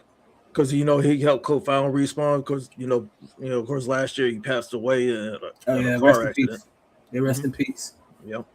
because he helped co-found Respawn. Because of course, last year he passed away Oh in a yeah, rest car in accident. peace. Yeah, rest Hmm. in peace. Yep.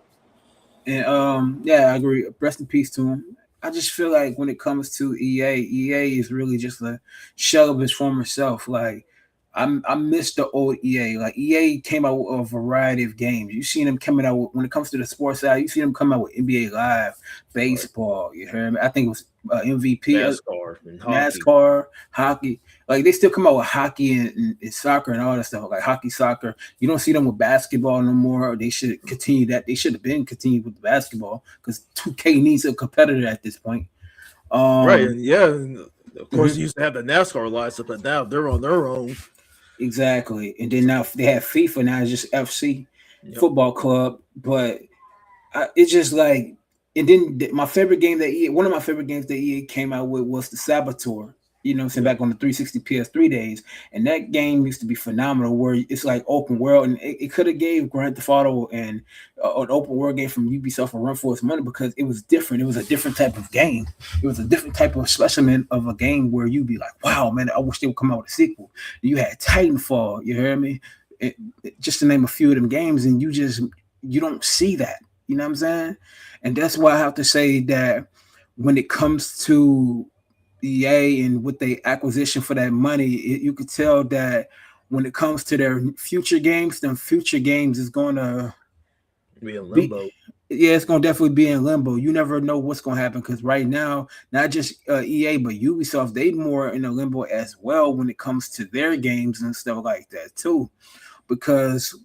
And yeah, I agree. Rest in peace to him. I just feel like when it comes to EA is really just a shell of his former self. Like I miss the old EA. Like EA came out with a variety of games. You seen them coming out with, when it comes to the sports side. You see them come out with NBA Live, Right. baseball. You heard me? I think it was MVP. NASCAR and hockey. NASCAR, hockey. Like they still come out with hockey and soccer and all that stuff. Like hockey, soccer. You don't see them with basketball no more. They should continue that. They should have been continued with the basketball because 2K needs a competitor at this point. Right. Um, And yeah. And of course, mhm, you used to have the NASCAR license, but now they're on their own. exactly. And then now they have FIFA. Now it's just FC Yep. Football Club. But it's just like, and then my favorite game that one of my favorite games that EA came out with was the Saboteur. You know what I'm saying? Yep. Back on the 360 PS3 days. And that game used to be phenomenal where it's like open world. And it could have gave Grand Theft Auto and an open world game from Ubisoft a run for its money because it was different. It was a different type of game. It was a different type of specimen of a game where you'd be like, wow, man, I wish they would come out with a sequel. You had Titanfall, you hear me? Just to name a few of them games. And you don't see that. You know what I'm saying? And that's why I have to say that when it comes to EA and with the acquisition for that money, you could tell that when it comes to their future games, them future games is going to Be in be, limbo. yeah, it's going to definitely be in limbo. You never know what's going to happen because right now, not just EA, but Ubisoft, they more in a limbo as well when it comes to their games and stuff like that too. Because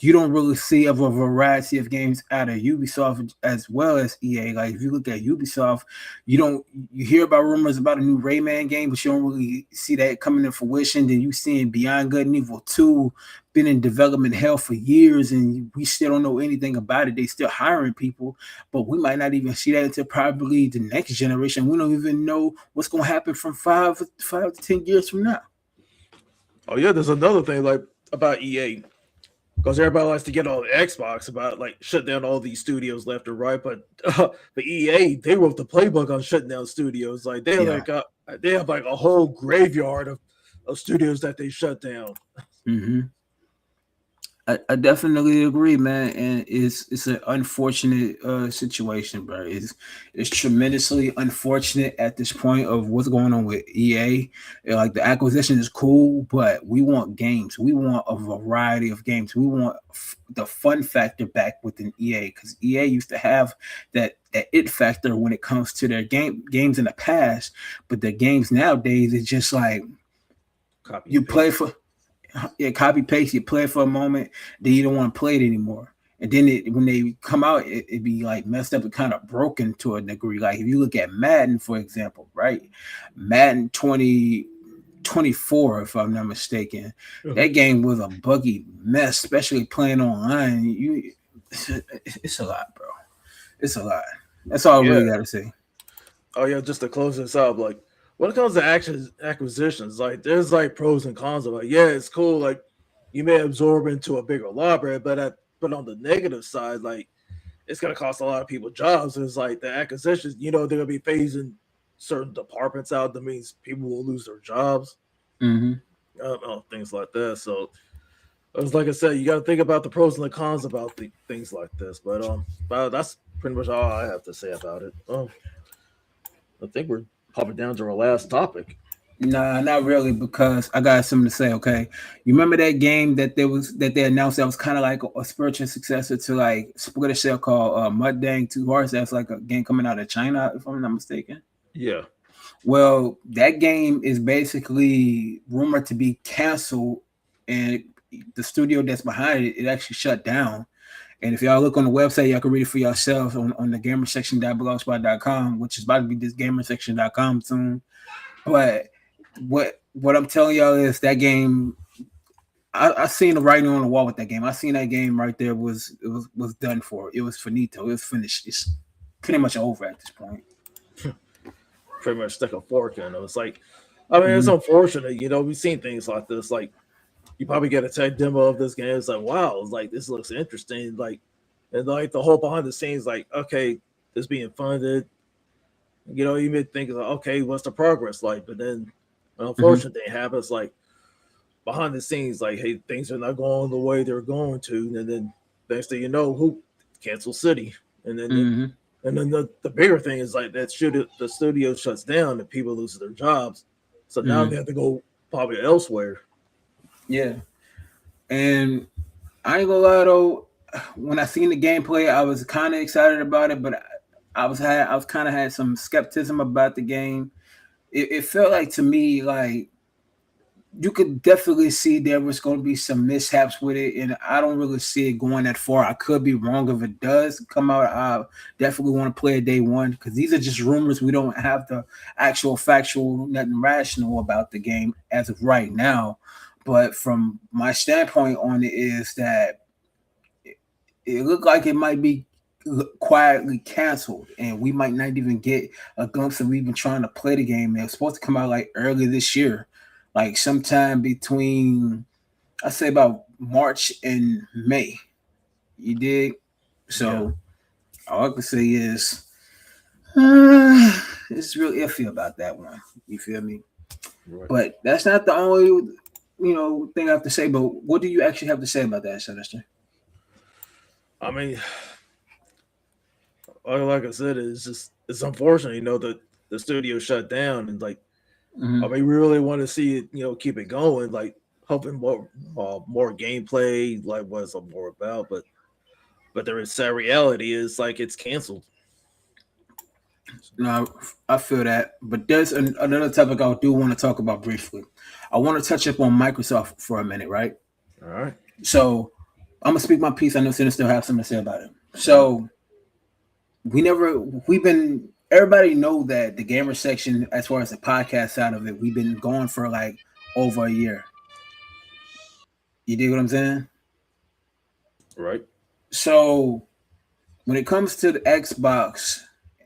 you don't really see of a variety of games out of Ubisoft as well as EA. Like if you look at Ubisoft, you hear about rumors about a new Rayman game, but you don't really see that coming to fruition. Then you seeing Beyond Good and Evil 2 been in development hell for years and we still don't know anything about it. They still hiring people, but we might not even see that until probably the next generation. We don't even know what's gonna happen from five to 10 years from now. Oh yeah, there's another thing like about EA. Because everybody likes to get on Xbox about like shut down all these studios left and right, but the EA they wrote the playbook on shutting down studios. Like Yeah. they have like a whole graveyard of studios that they shut down. Mm-hmm. I definitely agree, man, and it's an unfortunate situation, bro. It's tremendously unfortunate at this point of what's going on with EA. Like the acquisition is cool, but we want games. We want a variety of games. We want the fun factor back within EA because EA used to have that it factor when it comes to their games in the past, but the games nowadays is just like Copy you and play paste. for copy paste. You play it for a moment, then you don't want to play it anymore. And then when they come out, it be like messed up and kind of broken to a degree. Like if you look at Madden, for example, right? Madden 2024, if I'm not mistaken, Uh-huh. that game was a buggy mess, especially playing online. it's a lot, bro. It's a lot. That's all I Yeah. really got to say. Oh yeah, just to close this up, like when it comes to action acquisitions, like there's like pros and cons of like, yeah, it's cool, like you may absorb into a bigger library, but on the negative side, like it's gonna cost a lot of people jobs. It's like the acquisitions, they're gonna be phasing certain departments out. That means people will lose their jobs, Mm-hmm. things like that. So, as like I said, you got to think about the pros and the cons about things like this. But that's pretty much all I have to say about it. I think we're popping down to our last topic. Nah, not really, because I got something to say. Okay, you remember that game that they announced that was kind of like a spiritual successor to like Splinter Cell called Mud Dang Two Hearts? That's like a game coming out of China, if I'm not mistaken. Yeah. Well, that game is basically rumored to be canceled, and the studio that's behind it actually shut down. And if y'all look on the website, y'all can read it for yourselves on the gamersection.blogspot.com, which is about to be this gamersection.com soon. But what I'm telling y'all is that game, I seen the writing on the wall with that game. I seen that game right there was done for. It was finito. It was finished. It's pretty much over at this point. Pretty much stuck a fork in it. It's like, I mean, it's unfortunate. We've seen things like this. Like, you probably get a tech demo of this game. It's like, wow, it's like this looks interesting. Like, and like the whole behind the scenes, like, okay, this being funded. You may think, like, okay, what's the progress like? But then, an unfortunate thing happens. Like behind the scenes, like, hey, things are not going the way they're going to, and then next thing you know, who cancel city, and then the bigger thing is like the studio shuts down and people lose their jobs, so now they have to go probably elsewhere. Yeah, and I ain't gonna lie though, when I seen the gameplay, I was kind of excited about it, but I was kind of had some skepticism about the game. It felt like to me like you could definitely see there was going to be some mishaps with it, and I don't really see it going that far. I could be wrong. If it does come out, I definitely want to play it day one, because these are just rumors. We don't have the actual factual, nothing rational about the game as of right now. But from my standpoint on it is that it looked like it might be quietly canceled, and we might not even get a glimpse of even trying to play the game. It was supposed to come out like early this year, like sometime between, I say, about March and May. You dig? So all I can say is it's real iffy about that one. You feel me? Right. But that's not the only thing I have to say. But what do you actually have to say about that, Sinister? I mean, like I said, it's unfortunate, that the studio shut down, and like, I mean, we really want to see it, keep it going, like hoping more gameplay, like what it's more about, but the sad reality is like it's canceled. No, I feel that, but there's another topic I do want to talk about briefly. I want to touch up on Microsoft for a minute, right? All right. So I'm gonna speak my piece. I know Sinister still have something to say about it. So everybody know that the gamer section, as far as the podcast side of it, we've been going for like over a year. You dig what I'm saying? Right. So when it comes to the Xbox,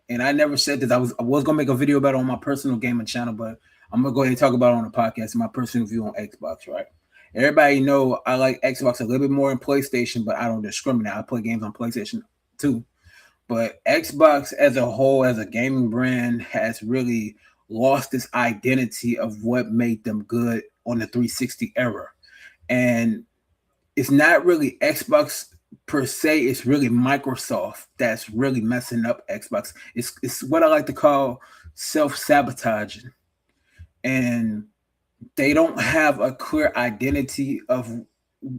and I never said this, I was gonna make a video about it on my personal gaming channel, but I'm gonna go ahead and talk about it on the podcast, my personal view on Xbox, right? Everybody know I like Xbox a little bit more than PlayStation, but I don't discriminate. I play games on PlayStation too. But Xbox as a whole, as a gaming brand, has really lost its identity of what made them good on the 360 era. And it's not really Xbox per se, it's really Microsoft that's really messing up Xbox. It's what I like to call self-sabotaging. And they don't have a clear identity of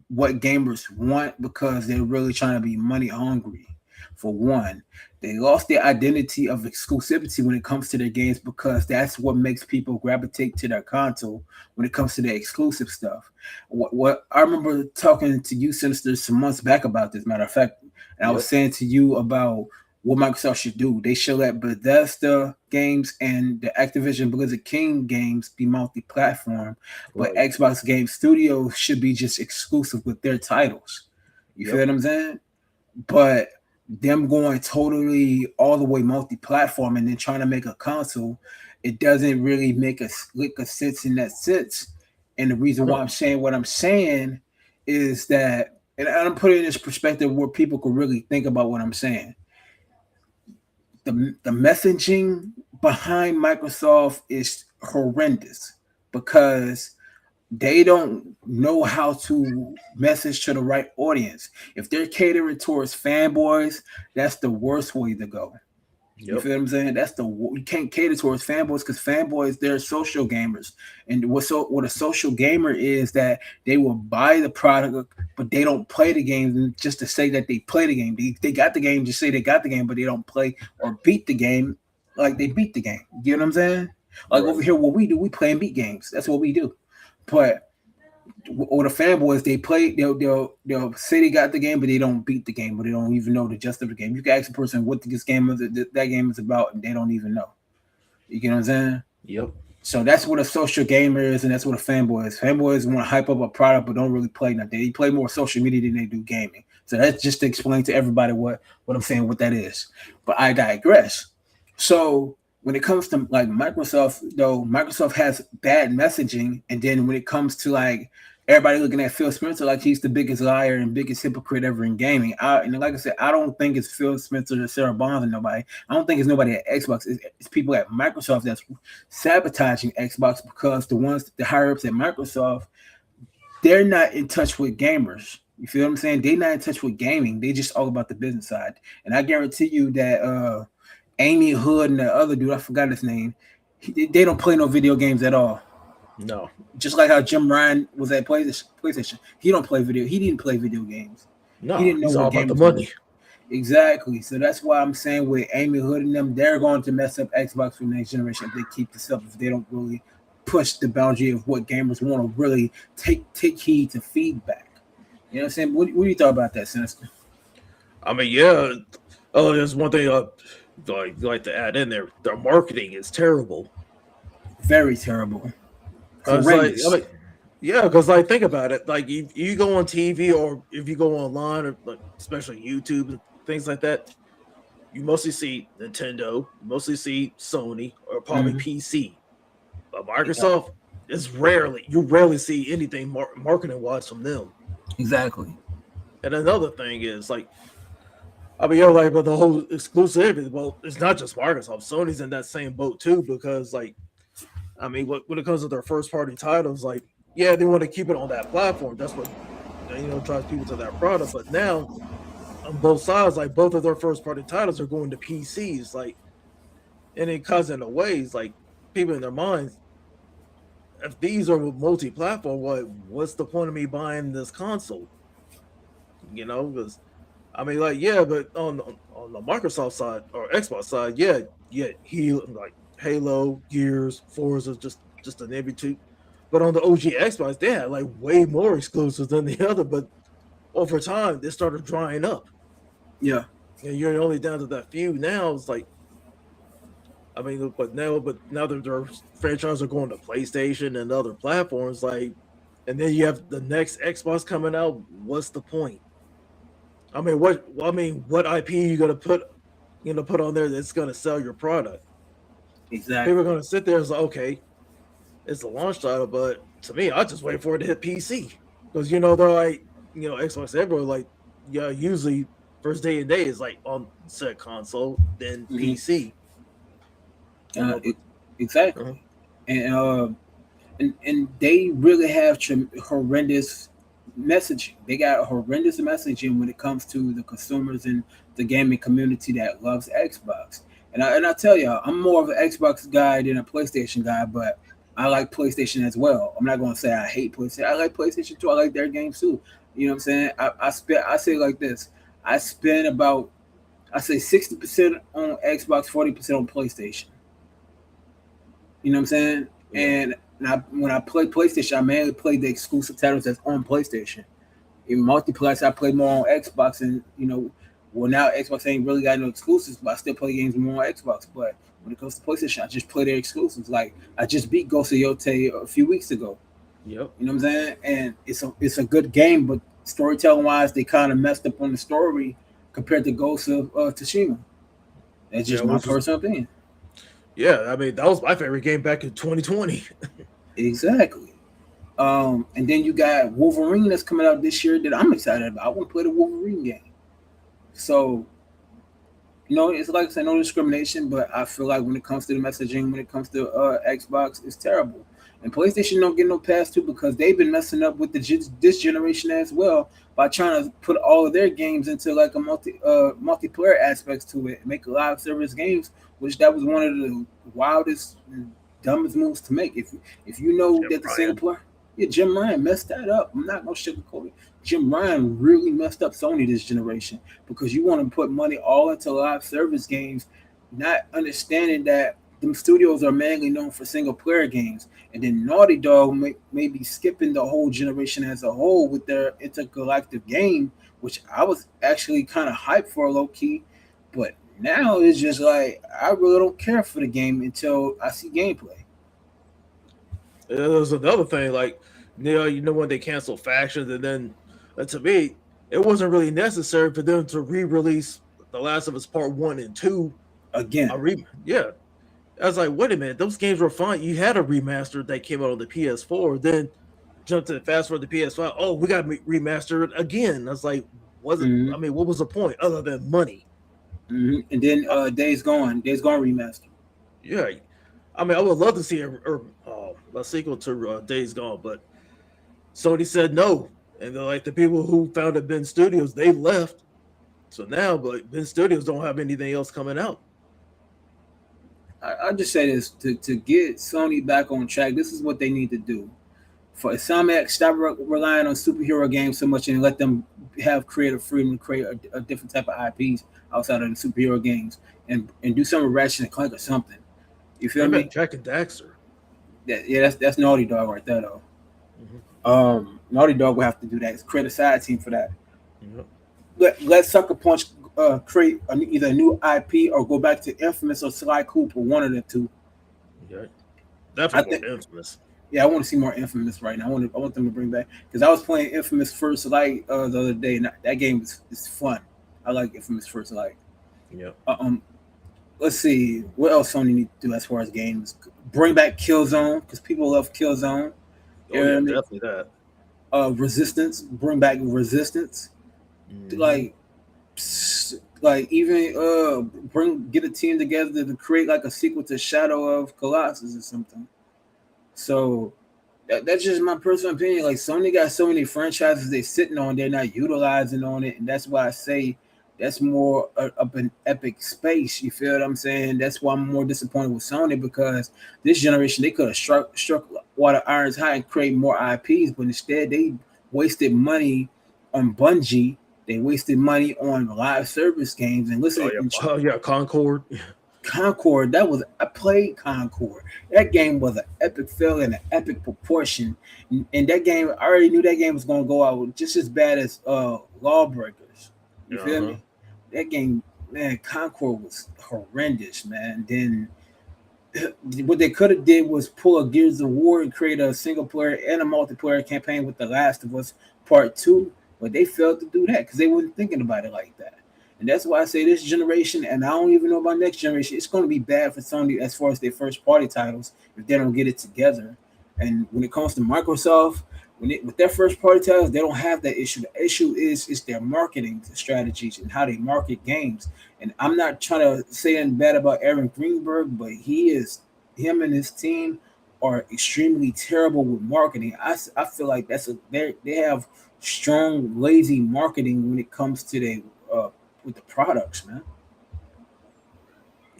what gamers want, because they're really trying to be money hungry. For one, they lost their identity of exclusivity when it comes to their games, because that's what makes people gravitate to their console when it comes to their exclusive stuff. What I remember talking to you, Sinister, some months back about this, matter of fact, and I was saying to you about what Microsoft should do. They should let Bethesda games and the Activision Blizzard King games be multi-platform, but Xbox Game Studios should be just exclusive with their titles. You feel what I'm saying? but them going totally all the way multi-platform and then trying to make a console, it doesn't really make a lick of sense in that sense. And the reason why I'm saying what I'm saying is that, and I'm putting in this perspective where people could really think about what I'm saying. The messaging behind Microsoft is horrendous because they don't know how to message to the right audience. If they're catering towards fanboys, that's the worst way to go. You feel what I'm saying? You can't cater towards fanboys because fanboys, they're social gamers. And what a social gamer is that they will buy the product, but they don't play the game just to say that they play the game. They got the game, just say they got the game, but they don't play or beat the game like they beat the game. You know what I'm saying? Like over here, what we do, we play and beat games. That's what we do. But or the fanboys, they'll say they got the game, but they don't beat the game, but they don't even know the gist of the game. You can ask a person what this game is, that game is about, and they don't even know. You get what I'm saying? Yep. So that's what a social gamer is, and that's what a fanboy is. Fanboys want to hype up a product, but don't really play nothing. They play more social media than they do gaming. So that's just to explain to everybody what I'm saying, what that is. But I digress. So when it comes to like Microsoft, though, Microsoft has bad messaging, and then when it comes to like everybody looking at Phil Spencer like he's the biggest liar and biggest hypocrite ever in gaming. And like I said, I don't think it's Phil Spencer or Sarah Bonds or nobody. I don't think it's nobody at Xbox. It's people at Microsoft that's sabotaging Xbox because the higher ups at Microsoft, they're not in touch with gamers. You feel what I'm saying? They're not in touch with gaming. They just all about the business side. And I guarantee you that Amy Hood and the other dude, I forgot his name, they don't play no video games at all. No. Just like how Jim Ryan was at PlayStation. He didn't play video games. No, he didn't know it's what all about the money. Exactly. So that's why I'm saying with Amy Hood and them, they're going to mess up Xbox for the next generation if they keep this up, if they don't really push the boundary of what gamers want to really take heed to feedback. You know what I'm saying? What do you thought about that, Sinister? I mean, yeah. Oh, there's one thing I'd like to add in there. Their marketing is terrible. Very terrible. Because think about it. Like you go on TV or if you go online or like, especially YouTube and things like that, you mostly see Nintendo, you mostly see Sony or probably PC. But Microsoft is you rarely see anything marketing wise from them. Exactly. And another thing is like, I mean, with the whole exclusivity, well, it's not just Microsoft. Sony's in that same boat too because like, I mean, when it comes to their first party titles, like, yeah, they want to keep it on that platform. That's what drives people to that product. But now, on both sides, like both of their first party titles are going to PCs, like, and it cuts in a ways like people in their minds. If these are multi-platform, what's the point of me buying this console? Because I mean, like, yeah, but on the Microsoft side or Xbox side, he like Halo, Gears, Forza, just to name it two. But on the OG Xbox, they had like way more exclusives than the other. But over time, they started drying up. Yeah, and you're only down to that few now. It's like, I mean, but now that their franchises are going to PlayStation and other platforms, like, and then you have the next Xbox coming out. What's the point? I mean, what IP are you gonna put on there that's gonna sell your product? Exactly. People are gonna sit there and say, okay, it's a launch title, but to me, I just wait for it to hit PC because they're like, Xbox everywhere, like, yeah, usually first day and day is like on said console, then PC. Exactly. And they really have horrendous messaging. They got horrendous messaging when it comes to the consumers and the gaming community that loves Xbox. And I tell y'all, I'm more of an Xbox guy than a PlayStation guy, but I like PlayStation as well. I'm not going to say I hate PlayStation. I like PlayStation too. I like their games too. You know what I'm saying? I say like this. I spend about, I say 60% on Xbox, 40% on PlayStation. You know what I'm saying? Yeah. And when I play PlayStation, I mainly play the exclusive titles that's on PlayStation. In multiplayer, I play more on Xbox, and now Xbox ain't really got no exclusives, but I still play games more on Xbox. But when it comes to PlayStation, I just play their exclusives. Like I just beat Ghost of Yote a few weeks ago. Yep. You know what I'm saying? And it's a good game, but storytelling wise, they kind of messed up on the story compared to Ghost of Tsushima. That's Yeah, just my which was personal opinion. yeah. I mean, that was my favorite game back in 2020. Exactly. And then you got Wolverine that's coming out this year that I'm excited about. I want to play the Wolverine game. So, it's like I said, no discrimination, but I feel like when it comes to the messaging, when it comes to Xbox, it's terrible. And PlayStation don't get no pass too because they've been messing up with this generation as well by trying to put all of their games into like a multiplayer aspects to it, make live service games, which that was one of the wildest, dumbest moves to make. If you know Yeah, that the single Brian. player, yeah, Jim Ryan messed that up. I'm not gonna sugarcoat it. Jim Ryan really messed up Sony this generation because you want to put money all into live service games, not understanding that them studios are mainly known for single player games. And then Naughty Dog may be skipping the whole generation as a whole with their intergalactic game, which I was actually kind of hyped for low key. But now it's just like, I really don't care for the game until I see gameplay. There's another thing, like when they cancel factions, and then to me, it wasn't really necessary for them to re-release The Last of Us Part One and Two. Again. Yeah, I was like, wait a minute, those games were fine. You had a remaster that came out on the PS4, then jumped to fast forward to PS5. Oh, we got remastered again. I was like, was it? Hmm. I mean, what was the point other than money? And then Days Gone remaster. Yeah, I mean, I would love to see a sequel to Days Gone, but Sony said no, and they're like the people who founded Ben Studios, they left. So now, but Ben Studios don't have anything else coming out. I just say this to get Sony back on track. This is what they need to do. For Insomniac, stop relying on superhero games so much and let them have creative freedom to create a different type of IPs outside of the superhero games and do something Ratchet and Clank or something. You feel What me? about Jack and Daxter? That's Naughty Dog right there though. Mhm. Naughty Dog will have to do that. It's create a side team for that. Yep. Let Sucker Punch create either a new IP or go back to Infamous or Sly Cooper, one of the two. Yeah. I Definitely think. more infamous. Yeah, I want to see more Infamous right now. I want them to bring back because I was playing Infamous First Light the other day, and that game is fun. I like Infamous First Light. Yep. Let's see what else Sony need to do as far as games. Bring back Killzone because people love Killzone. Oh You know yeah, what I mean? definitely that. Resistance. Bring back Resistance. Mhm. Like, even get a team together to create like a sequel to Shadow of Colossus or something. So that's just my personal opinion. Like Sony got so many franchises they sitting on, they're not utilizing on it, and that's why I say that's more up an epic space. You feel what I'm saying? That's why I'm more disappointed with Sony because this generation they could have struck water irons high and create more IPs, but instead they wasted money on Bungie. They wasted money on live service games and Oh listen. yeah. And Oh yeah. Concord. Concord, I played Concord. That game was an epic fail in an epic proportion. And that game, I already knew that game was gonna go out just as bad as Lawbreakers. You Uh feel huh. me? That game, man, Concord was horrendous, man. Then what they could have did was pull a Gears of War and create a single player and a multiplayer campaign with The Last of Us Part Two, but they failed to do that because they weren't thinking about it like that. And that's why I say this generation, and I don't even know about next generation, it's going to be bad for Sony as far as their first party titles if they don't get it together. And when it comes to Microsoft, with their first party titles, they don't have that issue. The issue is their marketing strategies and how they market games. And I'm not trying to say anything bad about Aaron Greenberg, but him and his team are extremely terrible with marketing. I feel like they have strong, lazy marketing when it comes to with the products, man.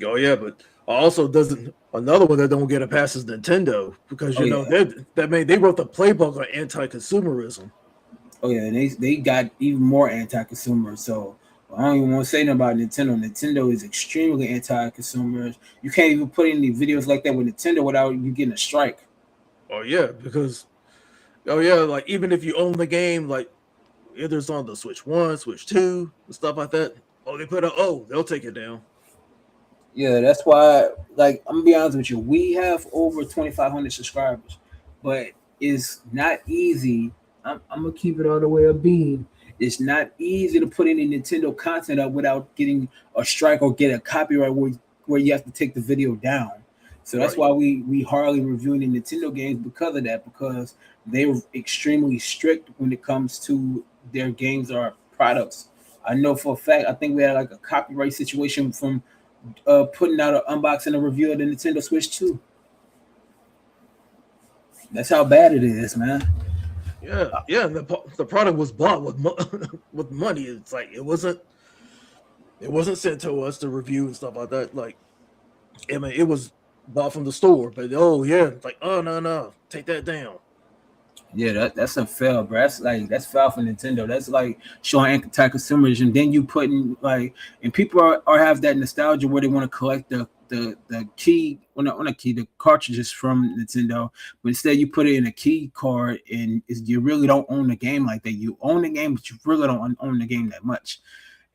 Oh yeah, but also doesn't another one that don't get a pass is Nintendo because Oh yeah, they wrote the playbook on anti-consumerism. oh yeah, and they got even more anti-consumer. So I don't even want to say nothing about Nintendo. Nintendo is extremely anti-consumer. You can't even put any videos like that with Nintendo without you getting a strike. Oh yeah, because like even if you own the game, like either it's on the Switch One, Switch Two, and stuff like that. Oh, they put they'll take it down. Yeah, that's why. Like, I'm gonna be honest with you, we have over 2,500 subscribers, but it's not easy. I'm gonna keep it all the way a bean. It's not easy to put any Nintendo content up without getting a strike or get a copyright where you have to take the video down. So that's Right. why we hardly reviewing the Nintendo games because of that, because they're extremely strict when it comes to their games or products. I know for a fact, I think we had like a copyright situation from putting out an unboxing and review of the Nintendo Switch 2. That's how bad it is, man. Yeah, yeah. And the product was bought with with money. It's like it wasn't sent to us to review and stuff like that. Like, I mean, it was bought from the store, but oh yeah, it's like, oh no, take that down. Yeah, that's a fail, bro. That's foul for Nintendo. That's like showing anti-consumers, and then you putting like, and people are have that nostalgia where they want to collect the key, well not a key, the cartridges from Nintendo, but instead you put it in a key card, and you really don't own the game like that. You own the game, but you really don't own the game that much,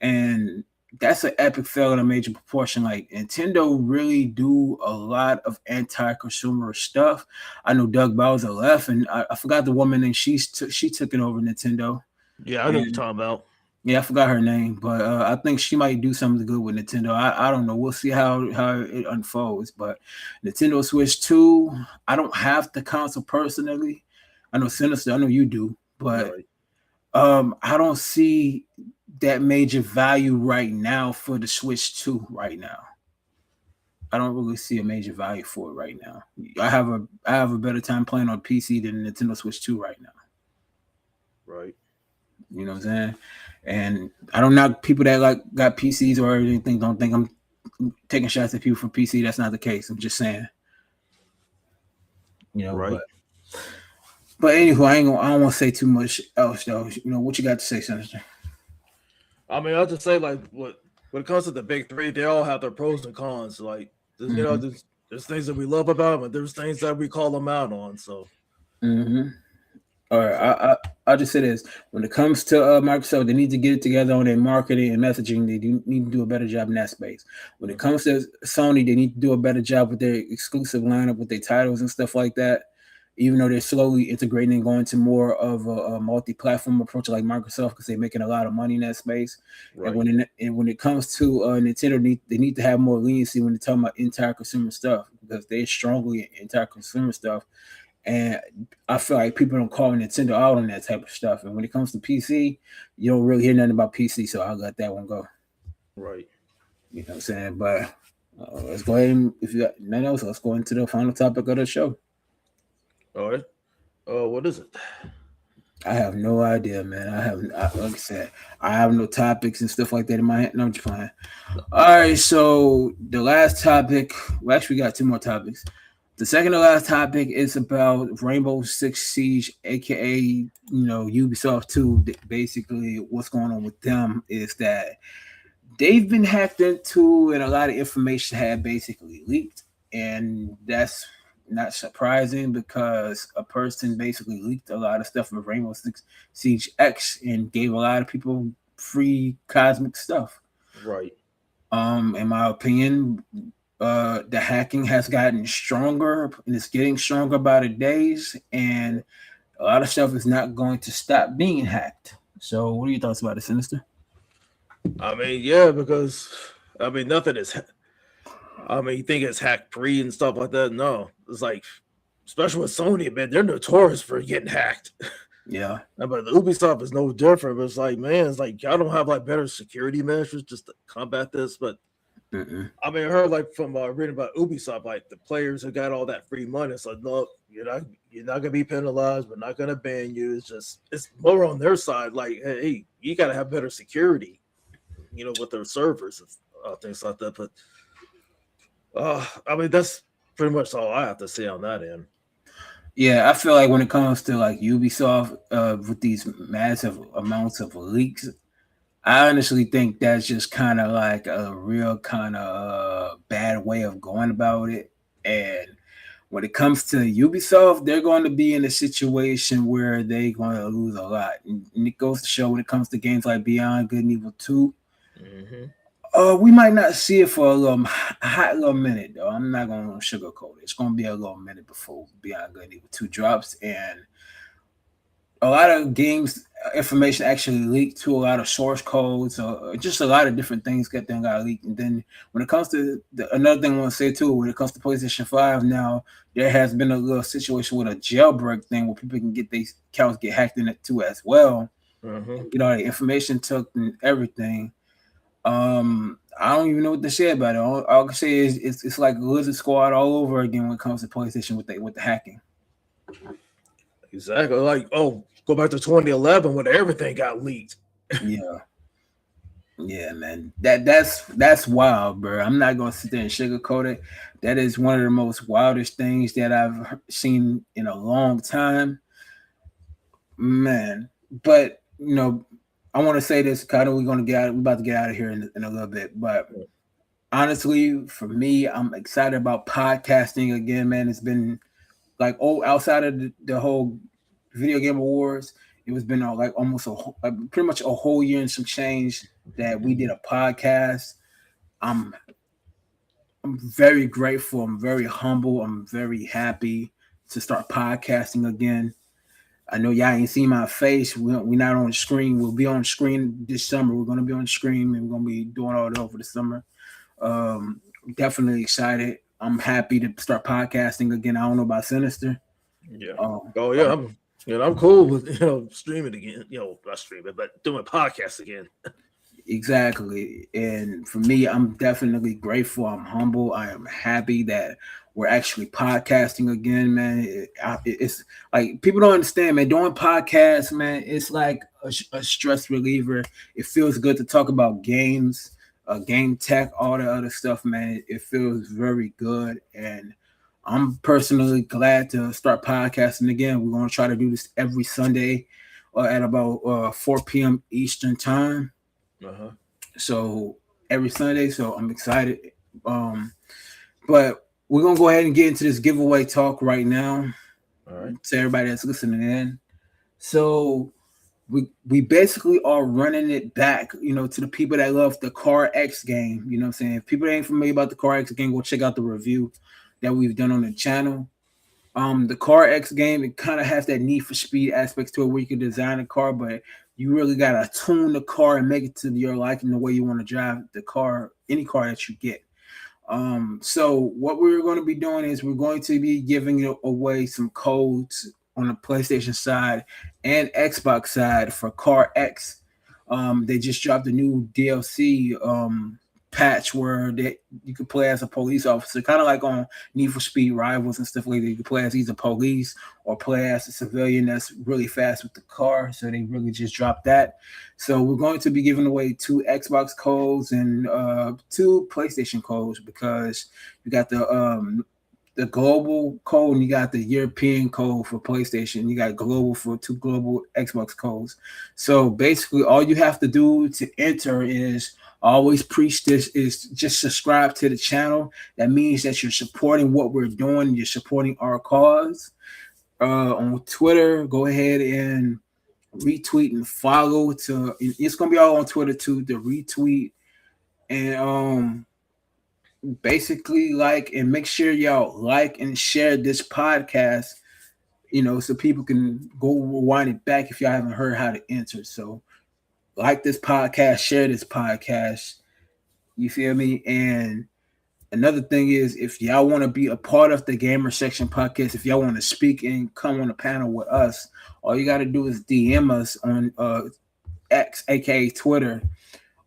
and that's an epic fail in a major proportion. Like Nintendo really do a lot of anti-consumer stuff. I know Doug Bowser left, and I forgot the woman, and she took it over Nintendo. Yeah, I know what you're And talking about. yeah, I forgot her name, but I think she might do something good with Nintendo. I don't know. We'll see how it unfolds. But Nintendo Switch 2, I don't have the console personally. I know Sinister, I know you do, but Right, I don't see that major value right now for the Switch 2 right now. I don't really see a major value for it right now. I have a better time playing on PC than Nintendo Switch 2 right now. right, You know what I'm saying? And I don't know people that like got PCs or anything. Don't think I'm taking shots at people for PC. That's not the case. I'm just saying. You know, right. but anywho, I don't want to say too much else though. You know what you got to say, Senator? I mean, I'll just say like when it comes to the big three, they all have their pros and cons. Like, Mm-hmm. there's things that we love about them, and there's things that we call them out on. So, Mm-hmm. All right, so I'll just say this: when it comes to Microsoft, they need to get it together on their marketing and messaging. They need to do a better job in that space. When it mhm, comes to Sony, they need to do a better job with their exclusive lineup, with their titles and stuff like that. Even though they're slowly integrating and going to more of a multi-platform approach like Microsoft, because they're making a lot of money in that space. And right, when it comes to Nintendo, they need to have more leniency when they're talking about entire consumer stuff, because they're strongly entire consumer stuff. And I feel like people don't call Nintendo out on that type of stuff. And when it comes to PC, you don't really hear nothing about PC, so I'll let that one go. right. You know what I'm saying? But let's go ahead and, if you got nothing else, let's go into the final topic of the show. All right. What is it? I have no idea, man. Like I said, I have no topics and stuff like that in my head. No, I'm just playing. All right, so the last topic, well, actually, we got two more topics. The second to last topic is about Rainbow Six Siege, aka Ubisoft 2. Basically, what's going on with them is that they've been hacked into, and a lot of information had basically leaked, and that's not surprising because a person basically leaked a lot of stuff of Rainbow Six Siege X and gave a lot of people free cosmic stuff. Right, In my opinion, the hacking has gotten stronger and it's getting stronger by the days, and a lot of stuff is not going to stop being hacked. So, what are your thoughts about it, Sinister? I mean, yeah, because I mean, nothing is. I mean, you think it's hack free and stuff like that? No, it's like, especially with Sony, man, they're notorious for getting hacked. Yeah. But the Ubisoft is no different. But it's like, man, it's like y'all don't have like better security measures just to combat this. But Mm-mm. I mean, I heard like from reading about Ubisoft, like the players who got all that free money. It's like, look, you're not gonna be penalized. We're not gonna ban you. It's more on their side. Like, hey, you gotta have better security, with their servers and things like that. But I mean, that's pretty much all I have to say on that end. Yeah, I feel like when it comes to like Ubisoft, with these massive amounts of leaks, I honestly think that's just kind of like a real kind of bad way of going about it. And when it comes to Ubisoft, they're going to be in a situation where they're going to lose a lot. And it goes to show when it comes to games like Beyond Good and Evil 2, Hmm. we might not see it for a hot little minute, though. I'm not going to sugarcoat it. It's going to be a little minute before Beyond Good and Evil 2 drops. And a lot of games information actually leaked to a lot of source codes, or just a lot of different things got leaked. And then when it comes to another thing I want to say too, when it comes to PlayStation 5 now, there has been a little situation with a jailbreak thing where people can get their accounts get hacked in it too as well. You know, the information took and everything. I don't even know what to say about it. All I can say is it's like Lizard Squad all over again when it comes to PlayStation with the hacking. Exactly. Like, oh, go back to 2011 when everything got leaked. Yeah. Yeah, man. That's wild, bro. I'm not gonna sit there and sugarcoat it. That is one of the most wildest things that I've seen in a long time, man. But you know, I want to say this. Kind of, we're about to get out of here in a little bit. But honestly, for me, I'm excited about podcasting again, man. It's been like outside of the whole video game awards, it was been like almost pretty much a whole year and some change that we did a podcast. I'm I'm very grateful. I'm very humble. I'm very happy to start podcasting again. I know y'all ain't seen my face. We're not on screen. We'll be on screen this summer. We're gonna be on screen and we're gonna be doing all that over the summer. Definitely excited. I'm happy to start podcasting again. I don't know about Sinister. Yeah. I'm cool with streaming again. Not streaming, but doing podcasts again. Exactly. And for me, I'm definitely grateful. I'm humble. I am happy that we're actually podcasting again, man. It's like people don't understand, man. Doing podcasts, man, it's like a stress reliever. It feels good to talk about games, game tech, all the other stuff, man. It feels very good. And I'm personally glad to start podcasting again. We're going to try to do this every Sunday at about 4 p.m. Eastern time. So every Sunday, so I'm excited. But we're gonna go ahead and get into this giveaway talk right now. All right. To everybody that's listening in. So we basically are running it back, to the people that love the Car X game. You know what I'm saying? If people ain't familiar about the Car X game, go check out the review that we've done on the channel. The Car X game, it kind of has that Need for Speed aspects to it where you can design a car, but you really gotta tune the car and make it to your liking the way you want to drive the car, any car that you get. So what we're going to be doing is we're going to be giving away some codes on the PlayStation side and Xbox side for Car X. They just dropped a new DLC patch where you can play as a police officer, kind of like on Need for Speed Rivals and stuff like that. You can play as either police or play as a civilian that's really fast with the car. So they really just dropped that. So we're going to be giving away 2 Xbox codes and 2 PlayStation codes, because you got the global code and you got the European code for PlayStation. You got global for 2 global Xbox codes. So basically all you have to do to enter is, I always preach this, is just subscribe to the channel. That means that you're supporting what we're doing. You're supporting our cause. On Twitter, go ahead and retweet and follow. It's gonna be all on Twitter too. The retweet and basically like, and make sure y'all like and share this podcast. So people can go rewind it back if y'all haven't heard how to enter. So like this podcast, share this podcast. You feel me? And another thing is, if y'all want to be a part of the Gamer Section podcast, if y'all want to speak and come on the panel with us, all you got to do is DM us on X, aka Twitter,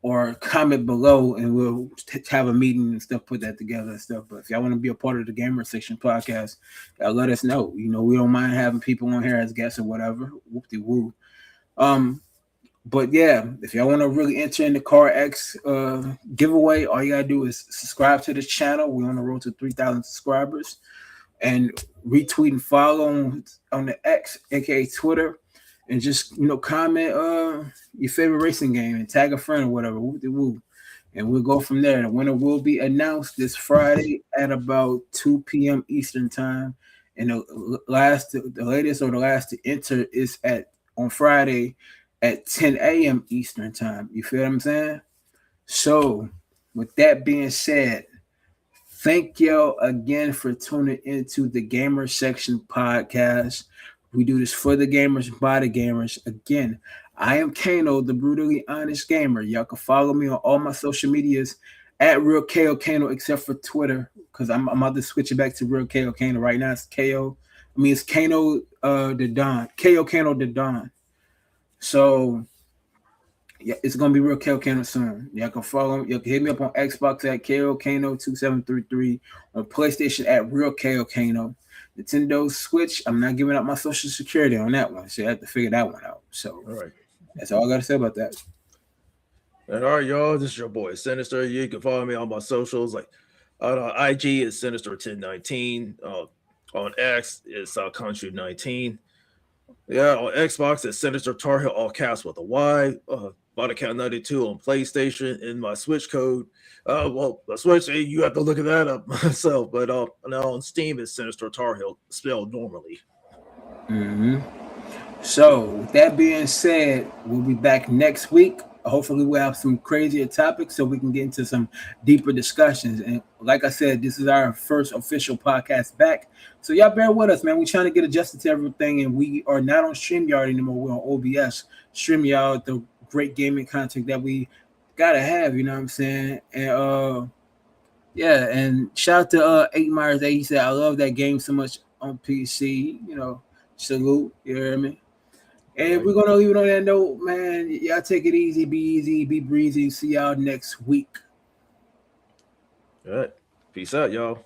or comment below, and we'll have a meeting and stuff, put that together and stuff. But if y'all want to be a part of the Gamer Section podcast, let us know. We don't mind having people on here as guests or whatever. Whoop-de-woo. But yeah, if y'all want to really enter in the Car X giveaway, all you gotta do is subscribe to the channel. We're on the road to 3,000 subscribers, and retweet and follow on the X, aka Twitter, and just comment your favorite racing game and tag a friend or whatever. Woo-de-woo. And we'll go from there. The winner will be announced this Friday at about 2 p.m. Eastern time, and the latest or the last to enter is on Friday at 10 a.m. Eastern time. You feel what I'm saying? So, with that being said, thank y'all again for tuning into the Gamer Section podcast. We do this for the gamers, by the gamers. Again, I am Kano, the brutally honest gamer. Y'all can follow me on all my social medias at Real KO Kano, except for Twitter, because I'm about to switch it back to Real KO Kano. Right now it's KO. I mean, it's Kano the Don. KO Kano the Don. So yeah, it's gonna be Real KO Kano soon. Y'all can follow. You can hit me up on Xbox at KO Kano 2733, on PlayStation at Real KO Kano. Nintendo Switch, I'm not giving up my social security on that one, so I have to figure that one out. So All right. that's all I gotta say about that. And all right, y'all, this is your boy Sinister. You can follow me on my socials. Like on IG is Sinister1019. On X it's Country19. Yeah, on Xbox it's Sinister Tar Heel, all caps with a Y. Body 92 on PlayStation, and my Switch code. Well, the Switch, you have to look at that up myself. But now on Steam it's Sinister Tar Heel, spelled normally. Mm-hmm. So with that being said, we'll be back next week. Hopefully we'll have some crazier topics so we can get into some deeper discussions. And like I said, this is our first official podcast back. So y'all bear with us, man. We're trying to get adjusted to everything, and we are not on StreamYard anymore. We're on OBS. StreamYard, the great gaming content that we gotta have, you know what I'm saying? And yeah, and shout out to 8 Myers 8. He said, I love that game so much on PC, you know. Salute, you hear me? And we're gonna leave it on that note, man. Y'all take it easy, be breezy. See y'all next week. All right. Peace out, y'all.